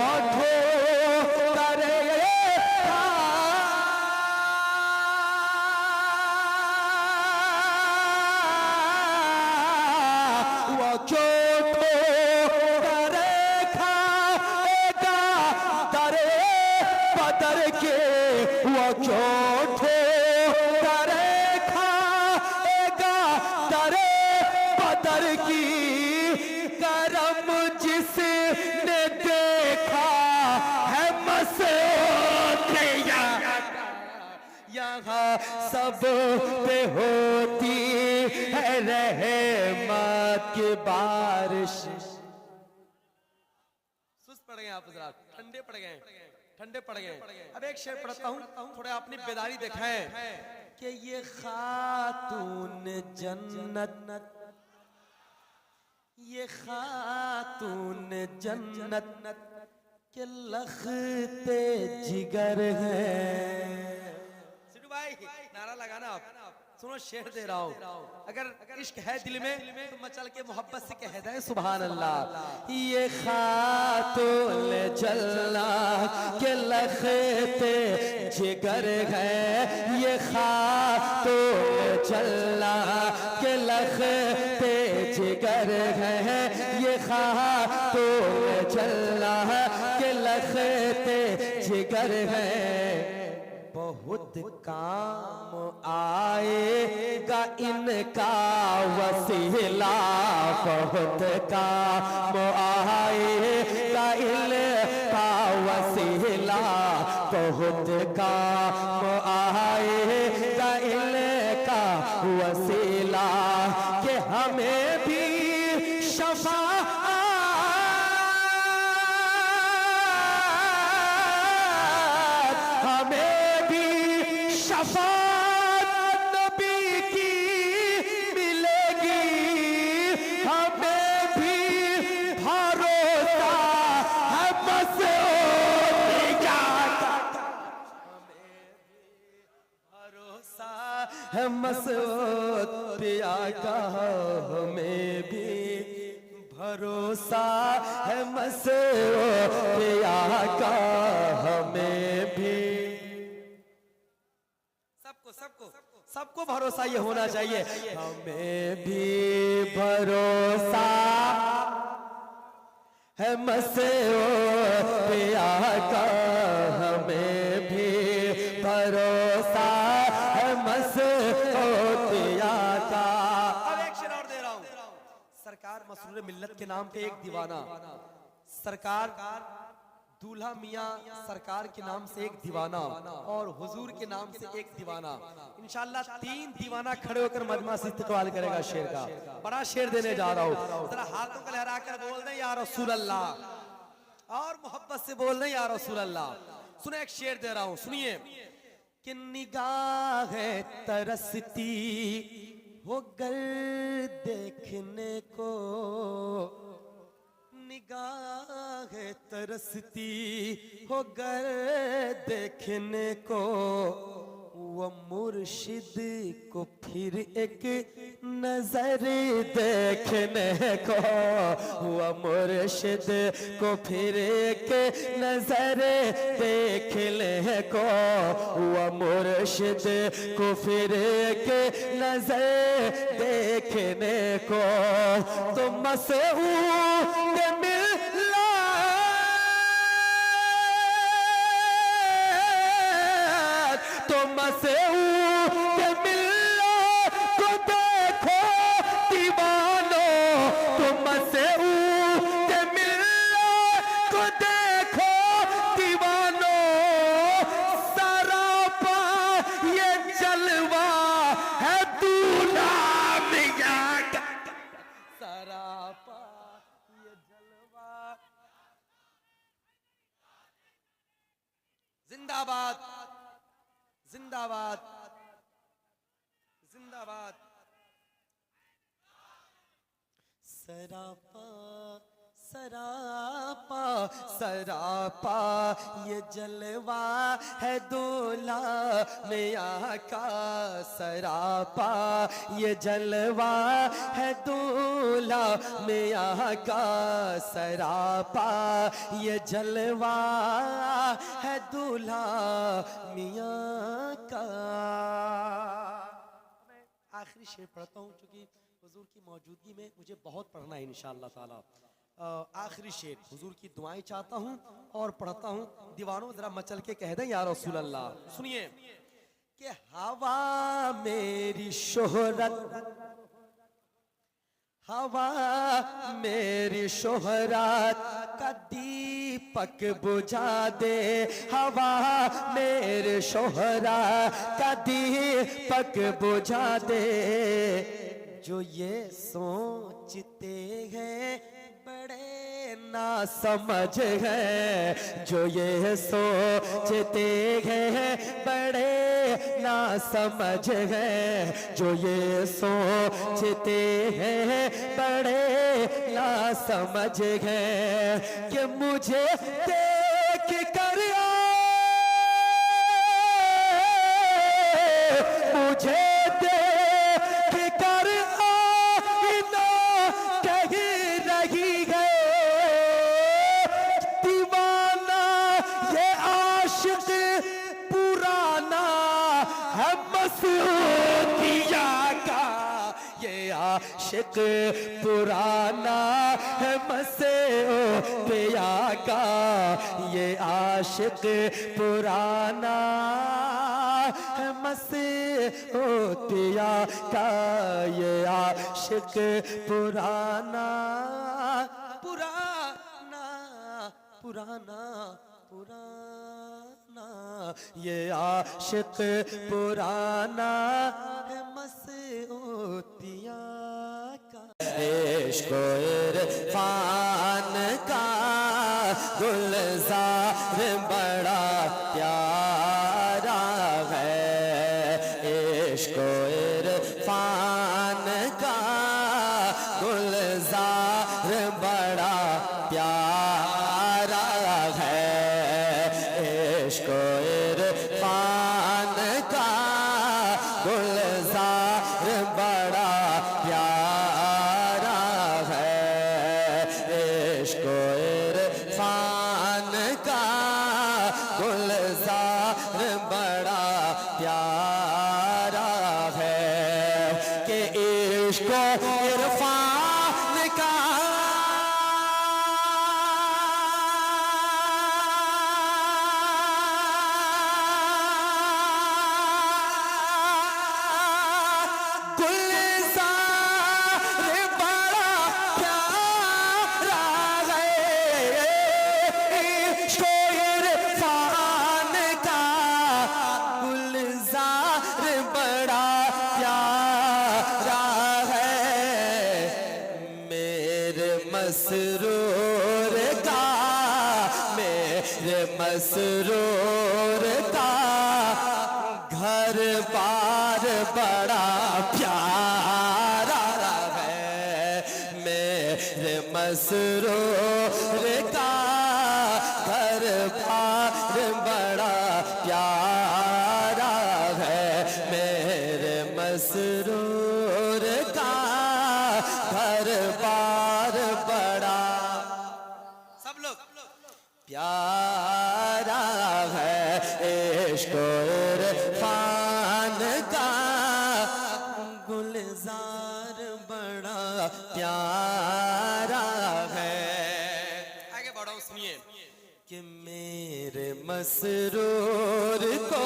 सब पे होती है रहमत की बारिश। सुस्त पड़ गए आप हजरात, ठंडे पड़ गए, ठंडे पड़ गए। अब एक शेर पढ़ता हूँ, थोड़ा अपनी बेदारी दिखाएं कि ये खातून जन्नत, ये खातून जन्नत के लखते जिगर है। सिद्धू भाई नारा लगाना आप, सुनो शेर दे रहा हूं, अगर इश्क है दिल में तो मचल के मोहब्बत से कह दे सुभान अल्लाह। ये खातून जन्नत के लखते जिगर है, ये खातून जन्नत के लखते जिगर है, ये खातून जन्नत के लखते जिगर है। बहुत काम आएगा इनका वसीला, बहुत काम आएगा इनका वसीला, बहुत काम आएगा इनका वसीला कि हमें भी शफाअत, हमें भी शफाअत नबी की मिलेगी, हमें भी भरोसा है मसूद का, भरोसा है मसूद पिया का, हमें भी भरोसा है मसूद पिया का, हमें भी। सबको सबको सबको भरोसा ये होना चाहिए, हमें भी भरोसा है मसूद पिया का, हमें भी भरोसा है मसूद पिया का। अब एक शेर और दे रहा हूं, सरकार मसरूर मिल्लत के नाम पे एक दीवाना, सरकार दूल्हा मियाँ सरकार के नाम से एक दीवाना और हुजूर के नाम से एक दीवाना। इंशाल्लाह 3 दीवाना खड़े होकर मजमा से इस्तकबाल करेगा शेर का। बड़ा शेर देने जा रहा हूँ, जरा हाथों को लहरा कर बोल दें या रसूल अल्लाह, और मोहब्बत से बोल दें या रसूल अल्लाह। सुने एक शेर दे रहा हूँ, सुनिए कि निगाह तरसती हो गर देखने को, निगाह तरसती हो गर देखने को, वो मुर्शिद को फिर एक नजर देखने को, वो मुर्शिद को फिर एक नजर देखने को, वो मुर्शिद को फिर एक नजर देखने को। तो मसूद मसूद मिल्लत को देखो दीवानो, तुम मसूद मिल्लत को देखो दीवानो, सरापा ये जलवा है दूल्हा मियां का, सरापा ये जलवा। जिंदाबाद जिंदाबाद जिंदाबाद। सरापा सरापा सरापा ये जलवा है दूल्हा मियां का, सरापा ये जलवा है दूल्हा मियां का, सरापा ये जलवा है दूल्हा मियां का। मैं आखिरी शेर पढ़ता हूँ क्योंकि हुजूर की मौजूदगी में मुझे बहुत पढ़ना है इंशाअल्लाह ताला। आखिरी शेर हुजूर की दुआएं चाहता हूँ और पढ़ता हूँ। दीवानों जरा मचल के कह दें या रसूल अल्लाह। सुनिए कि हवा मेरी शोहरत, हवा मेरी शोहरत का दीपक बुझा दे, हवा मेरे शोहरा का दीपक बुझा दे। जो ये सोचते हैं बड़े ना समझ हैं, जो ये सोचते हैं बड़े ना समझ हैं, जो ये सोचते हैं बड़े ना समझ हैं, कि मुझे देख कर मुझे देख कर आईना कहीं रही है दीवाना, ये आशिक पुराना है मसूदिया का, ये आशिक पुराना है मसूदिया का, ये आशिक पुराना है मसूदिया का, ये आशिक पुराना पुराना पुराना पुराना, ये आशिक पुराना है मसूदिया का। इश्क इरफान का गुलजार बड़ा प्यारा है, इश्क इरफान का गुलजार बड़ा प्यारा है, इश्क इरफान का गुलजार बड़ा प्यारा है, इश्क इरफान का गुलजार बड़ा प्यारा है, कि इश्क इरफान का मसरूर का, मेरे मसरूर का घर बार बड़ा प्यारा है, मेरे मसरूर का घर बार बड़ा प्यारा है, मेरे मसरूर का घर बार बड़ा सब लोग प्यारा है, इश्क इरफान का गुलजार बड़ा प्यारा है। आगे बढ़ो सुनिए, कि मेरे मसरूर को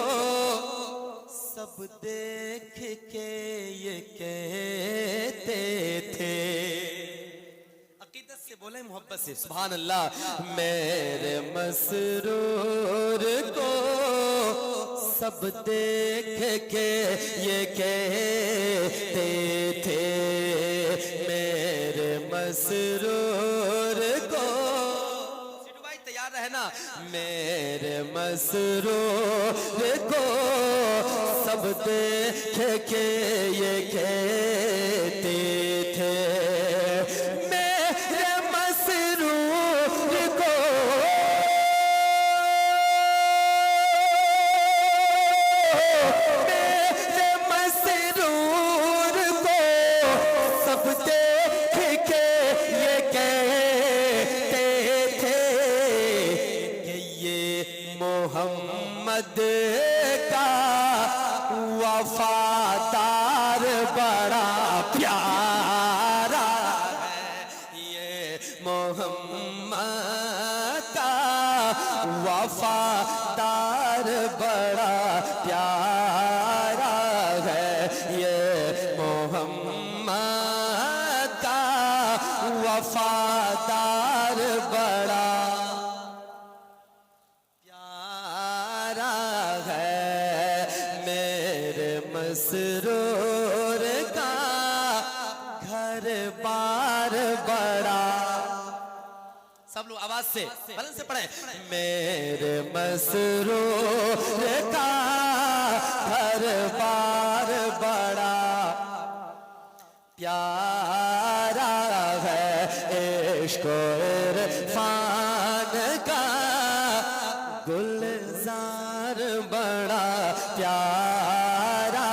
सब देख के ये कहते थे, अकीदत से बोले मोहब्बत से सुभान अल्लाह, मेरे मसरूर को सब देख के ये कहते थे, मेरे मसरूर को सिद्धू भाई तैयार रहना, मेरे मसरूर को सब देख के ये कहते थे, मेरे मसरूर को मेरे मसरूर को सब देख के ये कहते थे, कि ये मोहम्मद का वफादार बड़ा प्यारा है, ये मोहम्मद का वफादार बड़ा प्यारा है, ये मोहम्मद का वफादार बड़ा सब लोग आवाज से बुलंद से पढ़े। मेरे मसरूर का घर बार बड़ा प्यारा है, इश्क इरफान का गुलजार बड़ा प्यारा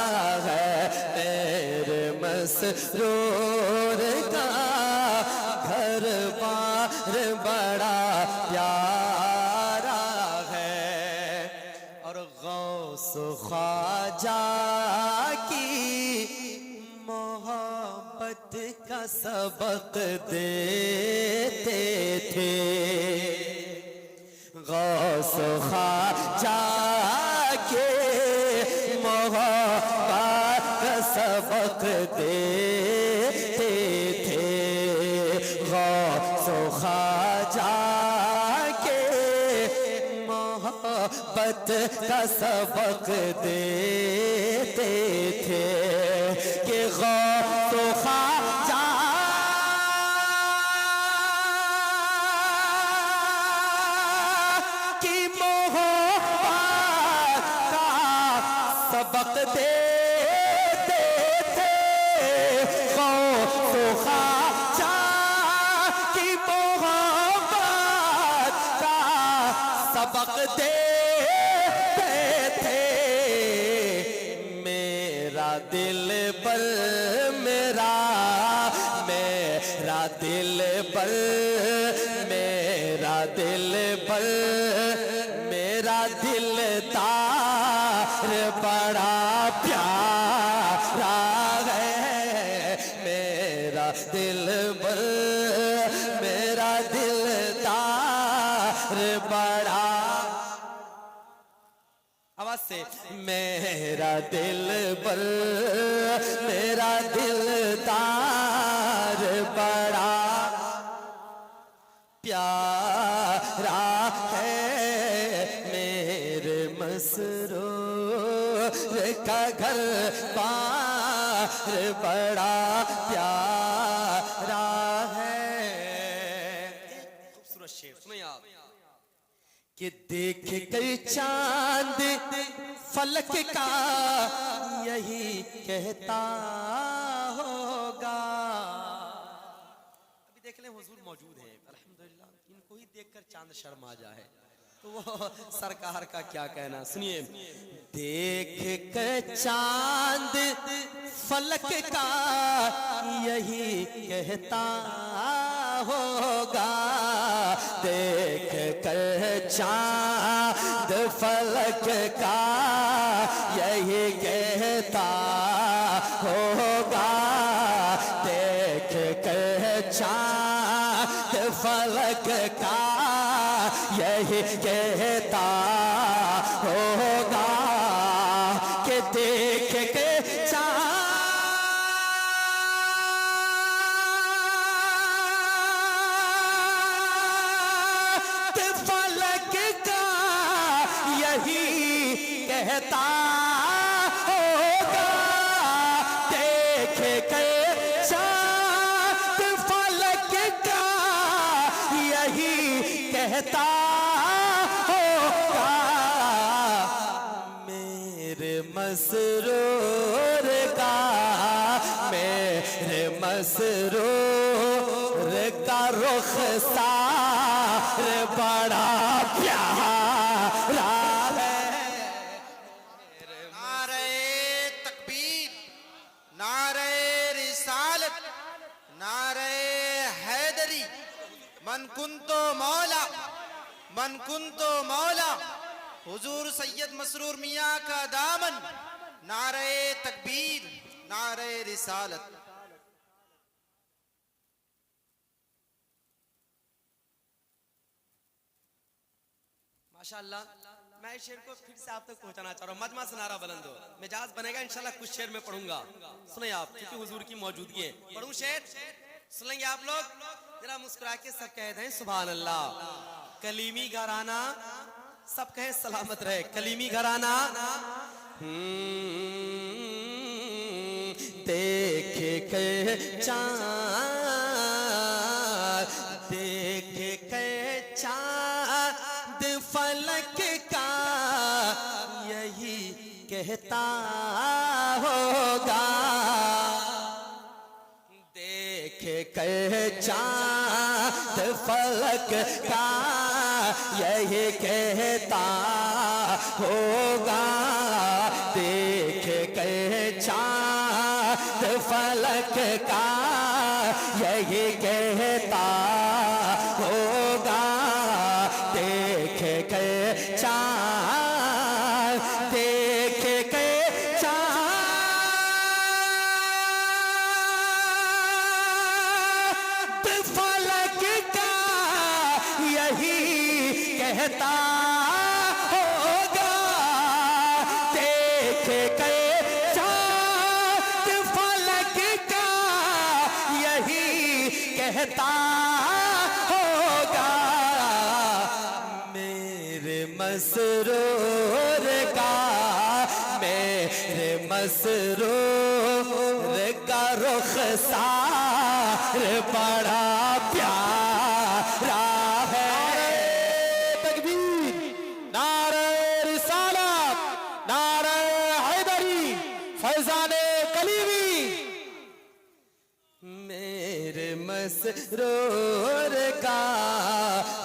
है। मेरे मसरूर का घर बार बड़ा प्यारा है, और गौस ख्वाजा की मोहब्बत का सबक देते थे। गौस ख्वाजा के मोहब्बत का सबक देते थे। गौस ख्वाजा के मोहब्बत का सबक देते थे कि गौस ख्वाजा की मोहब्बत का सबक देते थे। गौस ख्वाजा की मोहब्बत का सबक देते थे। मेरा दिल पर मेरा दिल पर मेरा दिल पर मेरा दिलदार बड़ा प्यारा है। मेरा दिल पर मेरा दिलदार बड़ा, आवाज से, मेरा दिल पर मेरा दिलदार बड़ा प्यारा है। मेरे मसरूर का घर बार बड़ा प्यारा है। खूबसूरत शेर सुनिए आप कि देख कर चांद फलक का यही कहता होगा। अभी देख लें हुजूर मौजूद हैं अल्हम्दुलिल्लाह, इनको ही देखकर चांद शर्मा जाए तो वो सरकार का क्या कहना। सुनिए, देख कर चांद फलक का यही कहता होगा। देख कर चांद फलक का यही कहता होगा। देख कर चांद फलक का यही कहता होगा कि देख के चांद फलक का यही कहता होगा। देख के चांद फलक का यही कहता होगा। मेरे मसरूर का मेरे मसरूर का रुखसार बड़ा प्यारा है। नारे तकबीर, नारे रिसालत, नारे हैदरी, मन कुंतो मौला, मन कुंतो मौला, हुजूर सैयद मसरूर मियाँ का दामन, नारे तकबीर, नारे रिसालत। माशाअल्लाह, मैं इस शेर को फिर से आप तक पहुंचाना चाह रहा हूँ। मजमा से नारा बुलंद हो, मिजाज बनेगा इंशाल्लाह। कुछ शेर में पढ़ूंगा, सुनिए आप, क्योंकि हुजूर की मौजूदगी है। पढ़ूं शेर, सुनेंगे आप लोग, जरा मुस्कुरा के सब कह दें सुभान अल्लाह। कलीमी घराना, सब कहें सलामत रहे। कलीमी घराना, देख के चांद देख के चांद फलक का यही कहता होगा, देख के चांद फलक का यही कहता होगा, देख के चांद फलक का यही कहता होगा, देख के चांद, देख के चांद फलक का यही कहता होगा, देख के चांद फलक का यही कहता होगा, मेरे मसरूर का, मेरे मसरूर का रुखसार बड़ा प्यारा है। तकबीर, नारे रिसालत, नारे हैदरी, फैजाने कलीमी। मेरे मसरूर का,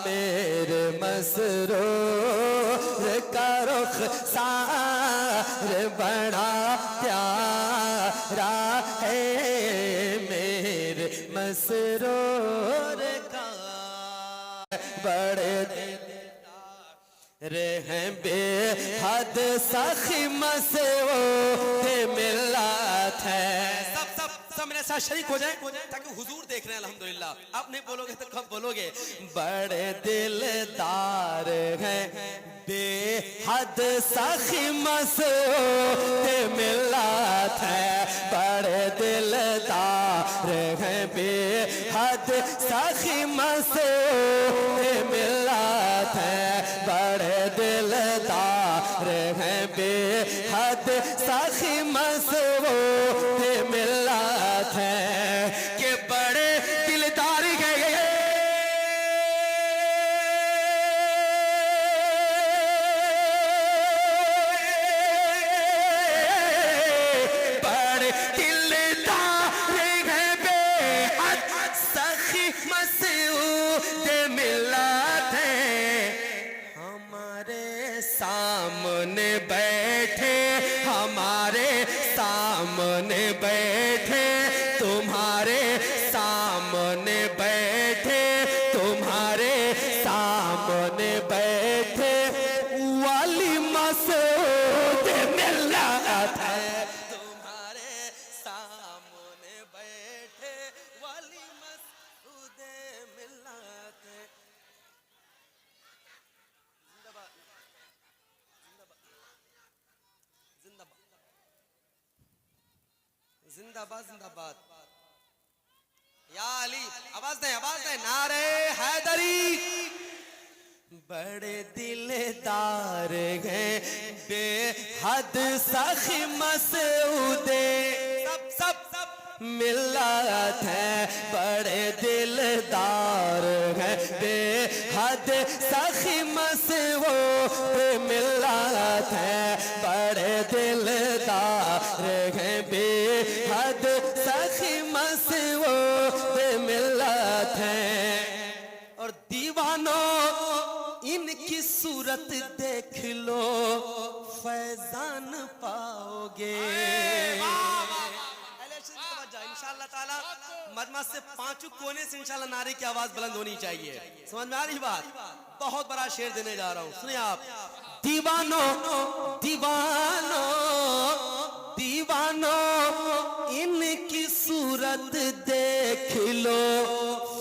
मेरे मसरूर का रुखसार बड़ा प्यारा है, मेरे मसरूर का बड़े हैं बेहद सखी मसऊद मिल्लत है। सब मेरे साथ शरीक हो जाए ताकि हुजूर देख रहे हैं अल्हम्दुलिल्लाह। आप नहीं बोलोगे तो कब बोलोगे? बड़े दिलदार हैं बेहद सखी मसऊद मिल्लत है, बड़े दिलदार हैं बेहद सखी मसऊद मिल्लत है, बड़े दिलदार हैं बेहद सखी मसऊद मिल्लत है, कि बड़े दिलदार गए बड़े दिलदार हैं बेहद सखी मसऊद मिल्लत है, हमारे सामने बैठे, हमारे सामने बैठे, तुम्हारे सामने बैठे, तुम्हारे सामने बैठे वाली मसऊद मिल्लत है, तुम्हारे सामने बैठे वाली मसऊद मिल्लत है। जिंदाबाद जिंदाबाद, या अली, आवाज दे, आवाज दे, नारे हैदरी। बड़े दिलदार हैं बेहद सखी मसऊद सब मिल्लत है, बड़े दिलदार हैं बेहद सखी मसऊद मिल्लत है, बड़े दिलदार हैं बेहद सखी मसऊद मिल्लत है। और दीवानों इनकी सूरत देख लो फैजान पाओगे। इंशाअल्लाह ताला मजमा से पांचों कोने से इंशाअल्लाह नारे की आवाज बुलंद होनी चाहिए। समझ में आ रही बात? बहुत बड़ा शेर देने जा रहा हूं, सुनिए आप। दीवानों दीवानों दीवानों इनकी सूरत देख लो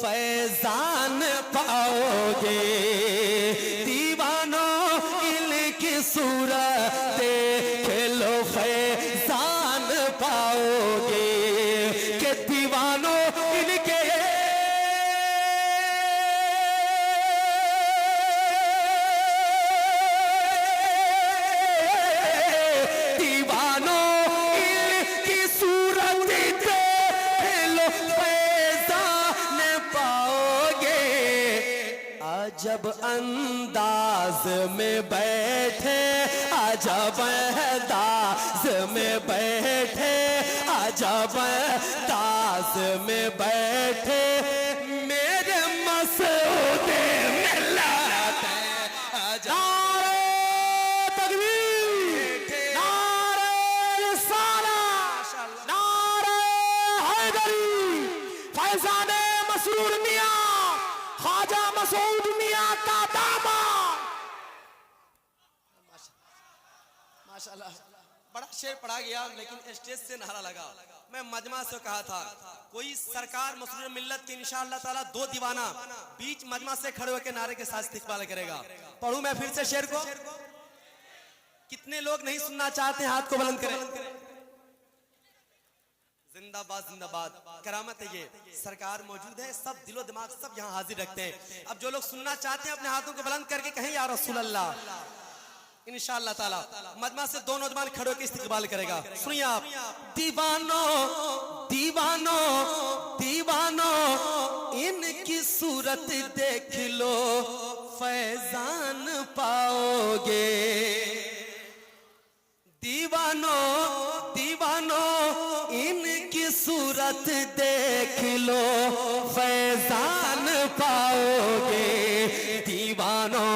फैजान पाओगे। दीवानों इनकी सूरत देख लो फैजान पाओगे, कि दीवानों इनके दीवानों इनकी सूरत देख लो फैजान पाओगे। अजब अंदाज में बैठे, अजब अंदाज में बैठे, अजब अंदाज में बैठे, मेरे मसूद मिल्लत नारे तकबीर, नारे रिसालत, नारे हैदरी, फैजान मसरूर मियां, ख्वाजा मसूद मियां का दामन। माशाल्लाह, बड़ा शेर पढ़ा गया, लेकिन स्टेज से नारा लगा। मैं मजमा से कहा था कोई सरकार मसरूर मिल्लत के इंशाअल्लाह ताला 2 दीवाना बीच मजमा से खड़े होकर नारे के साथ इस्तिकबाल करेगा। पढ़ूं मैं फिर से शेर को? कितने लोग नहीं सुनना चाहते हैं, हाथ को बुलंद करें। जिंदाबाद जिंदाबाद, करामत है ये। सरकार मौजूद है, सब दिलो दिमाग सब यहाँ हाजिर रखते हैं। अब जो लोग सुनना चाहते हैं अपने हाथों को बुलंद करके कहें या रसूल अल्लाह। इंशाअल्लाह ताला मजमा से 2 नौजवान खड़े होकर इस्तिकबाल करेगा। सुनिए आप। दीवानो दीवानो दीवानो इनकी सूरत देख लो, फैजान पाओगे। दीवानो दीवानो इनकी सूरत देख लो, फैजान पाओगे। दीवानो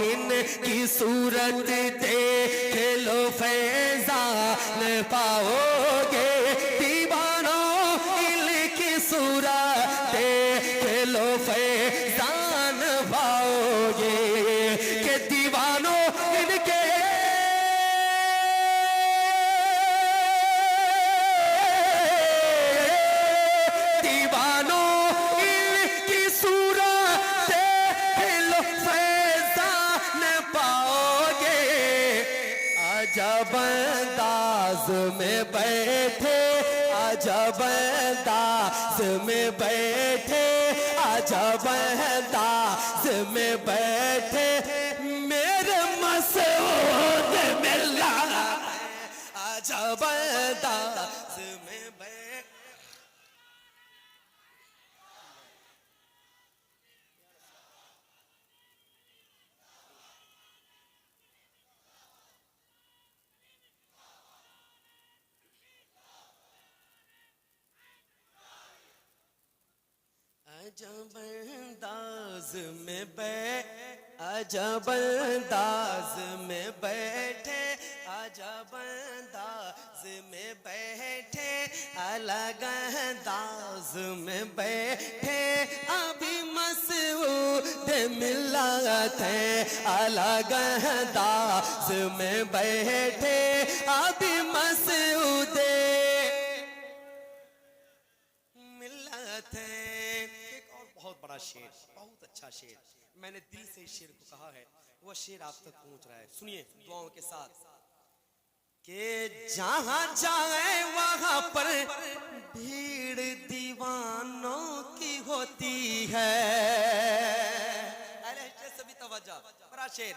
इनकी सूरत देख लो, फैजान पाओगे। दीवानो इनकी सूरत देख लो, फैजान पाओगे। के दीवानो इनके अजब अंदाज में बैठे, अजब अंदाज में बैठे, अजब अंदाज में बैठे, मेरे मसूद मिल्लत अजब अंदाज में बैठे। अजब अंदाज में अजब अंदाज में बैठे, अजब अंदाज में बैठे, अलग अंदाज में बैठे, अभी मसूद मिल्लत है। अलग अंदाज में बैठे, अभी मसूद मिल्लत है। बहुत बड़ा शेर, बहुत अच्छा शेर, मैंने दिल से इस शेर को कहा है, वो शेर आप तक पहुंच रहा है। सुनिए दुआओं के साथ। कि जहां जाए वहां पर भीड़ दीवानों की होती है। अरे सभी तवज्जो, बड़ा शेर।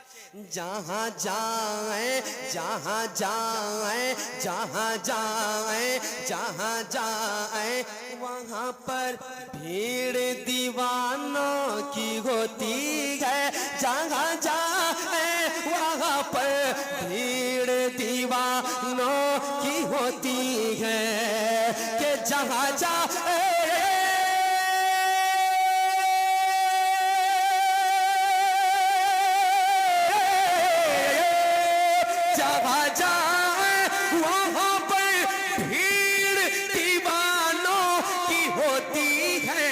जहां जाए जहां जाए जहां जाए जहां जाए वहां पर भीड़ दीवानों की होती है। जहां जाए वहां पर भीड़ दीवानों की होती है। कि जहां जाए जहां जाए वहां पर भीड़ दीवानों की होती है।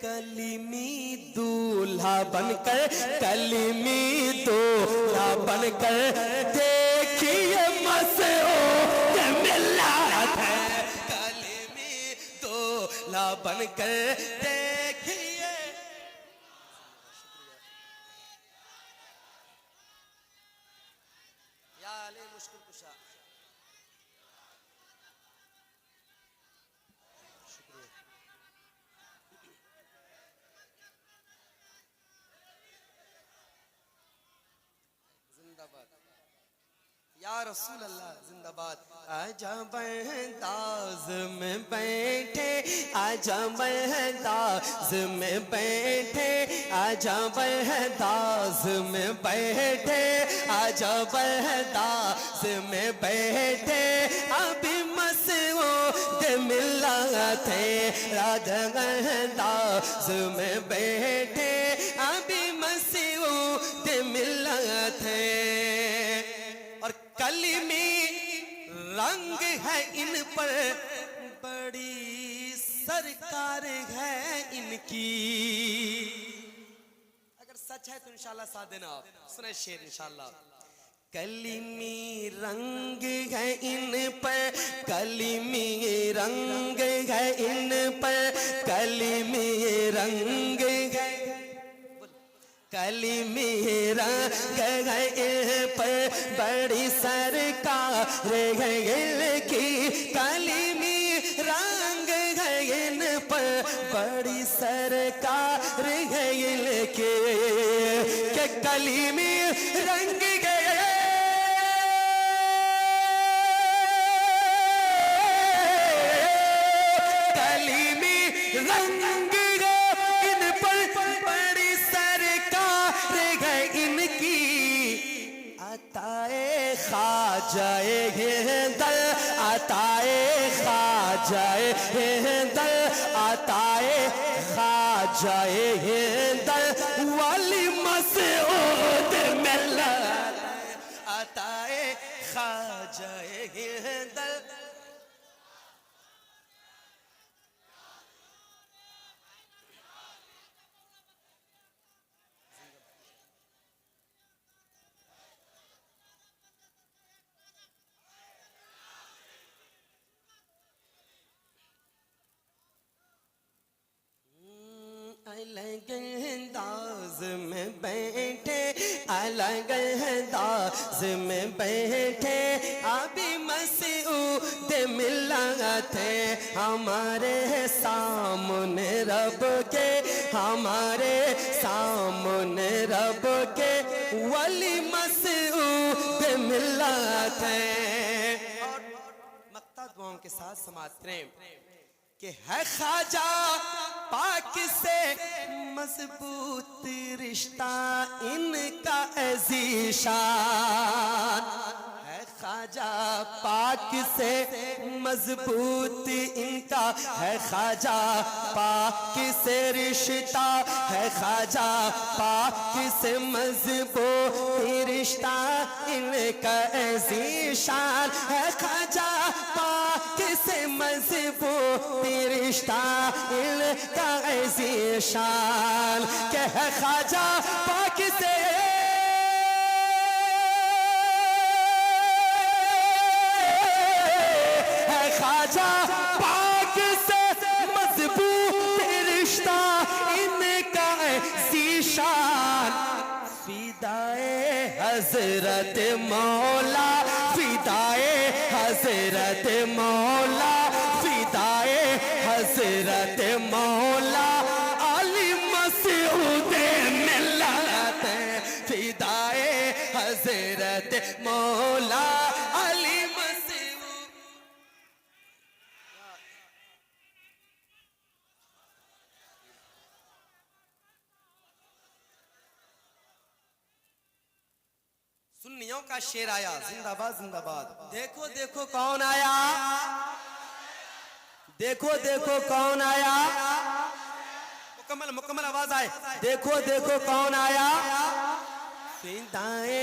कलीमी दूल्हा बनकर, कलीमी दूल्हा बनकर देखिए मसूद मिल्लत है। कलीमी दूल्हा बनकर देखिए। या अली मुश्किल कुशा, जिंदाबाद या रसूल अल्लाह जिंदाबाद। अजब अंदाज में बैठे, अजब अंदाज में बैठे, आजा बहदास में बैठे, आजा बहदास में बैठे, अभी मसऊद मिलत है, राजा बहदास में बैठे, अभी मसऊद मिलत है। और कलमी रंग है इन पर, बड़ी सरकार है इनकी। अगर सच है तो इंशाल्लाह साथ देना। आप सुने शेर इंशाल्लाह। कलमी रंग है इन पर, कलमी रंग है इन पर, कलमी रंग है, कलमी रंग है इन पर, बड़ी सरकार है इनकी। कलमी रंग है इन पर, बड़ी सरकार है इनके, के कलमी रंग गए, कलमी रंग गए इन पर, बड़ी सरकार है इनकी। अताए ख्वाजाए हिंदल, अताए ख्वाजाए हिंदल, अताए ख्वाजाए हिंदल, वाली मसऊद मिलत, अताए ख्वाजाए हिंदल। अलग अंदाज में बैठे, अलग अंदाज में बैठे, अभी मसऊद मिलत है, हमारे सामने रब के, हमारे सामने रब के, वली मसऊद मिलत है। और मक्ता दुआओं के साथ समाप्त करें कि है ख्वाजा पाक से मजबूत रिश्ता इनका अज़ीशान, है ख्वाजा पाक से मजबूत इनका, है ख्वाजा पाक से रिश्ता, है ख्वाजा पाक से मजबूत रिश्ता इनका अज़ीशान, है ख्वाजा पाक से मजबूत रिश्ता इनका अज़ीशान, के है ख्वाजा पाक से ख्वाजा पाक से मजबूत रिश्ता इनका ज़ीशान। फिदाए हजरत मौला, फिदाए हजरत मौला, फिदाए हजरत मौला, अली मसऊद मिलत है, फिदाए हजरत मौला, अली मसऊद। सुन्नियों का शेर आया, जिंदाबाद जिंदाबाद। देखो देखो कौन आया, देखो देखो कौन आया, मुकम्मल मुकम्मल आवाज आए, देखो देखो कौन आया। फिदाए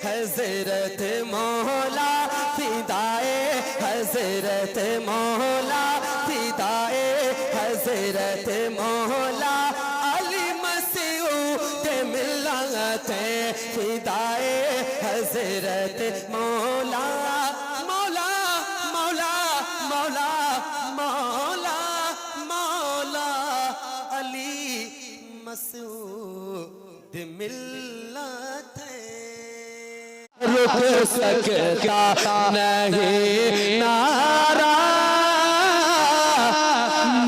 हजरत मौला, फिदाए हजरत मौला, फिदाए हजरत मौला, अली मसऊद मिलत है, फिदाए हजरत मौला, मौला मौला मौला मौला मौला, अली मसऊद मिलत है। रुक सकता नहीं नारा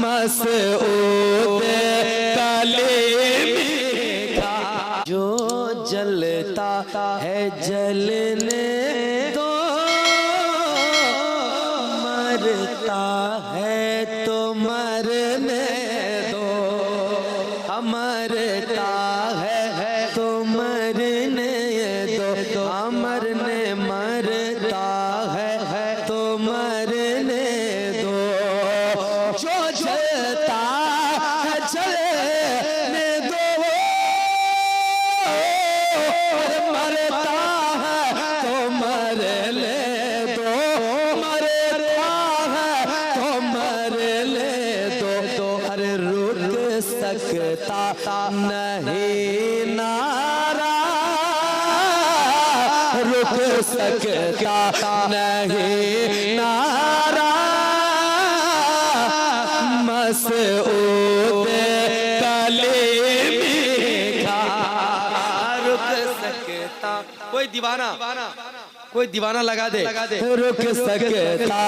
मसऊद कलीमी का, जो जलता है जलने दो, मरता है तो मरने दो, मरता मरता है तो मरने दो, मरने मरता है तो मरने दो, जो चलता है चलने दो, मरता है तो मरने दो, मरता है तो मरने दो, अरे रुक सकता नहीं नारा, रुक सकता नहीं नारा, मसऊद कलीमी का रुक सकता। कोई दीवाना लगा दे, रुक सकता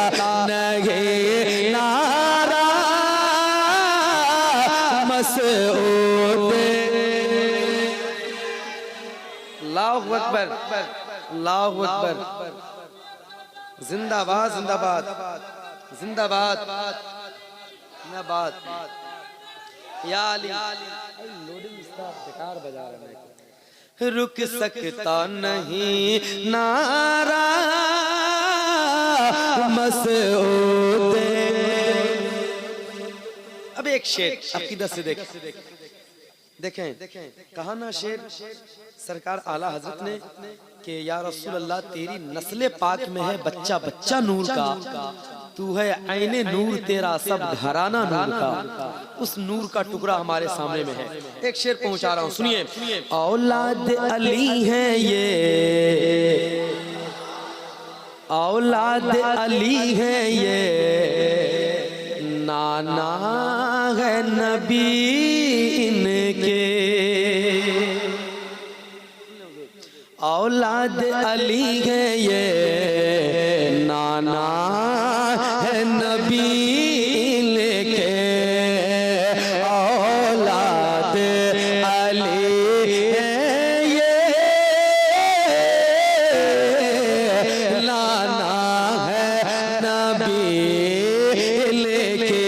नहीं नारा, मसऊद। अल्लाहु अकबर, अल्लाहु अकबर, जिंदाबाद जिंदाबाद जिंदाबाद जिंदाबाद। या अली, लोडिंग स्टाफ बेकार बजा रहा है। रुक सकता नहीं नारा, मसऊद। अब एक शेर अकीदत से देखें, कहा ना शेर सरकार आला हजरत ने कि या रसूल अल्लाह तेरी नस्ले पाक में है बच्चा बच्चा नूर का, तू है ऐने नूर तेरा सब घराना नूर का, उस नूर का टुकड़ा हमारे सामने में है। एक शेर पहुंचा रहा हूं, सुनिए। औलाद अली है ये, औलाद अली है ये, नाना है नबी इनके, औलाद अली है ये, नाना है नबी इनके, औलाद अली है ये, नाना है नबी इनके,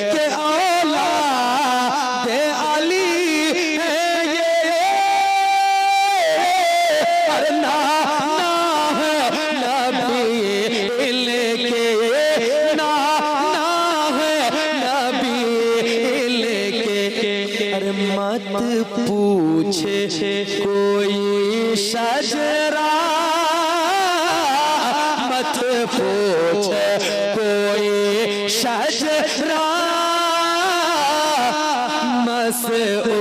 के औलाद अली है ये, नाना है नबी लेके, नाना है नबी लेके। अरे मत पूछे कोई शजरा, मत पूछे कोई शजरा, मसऊद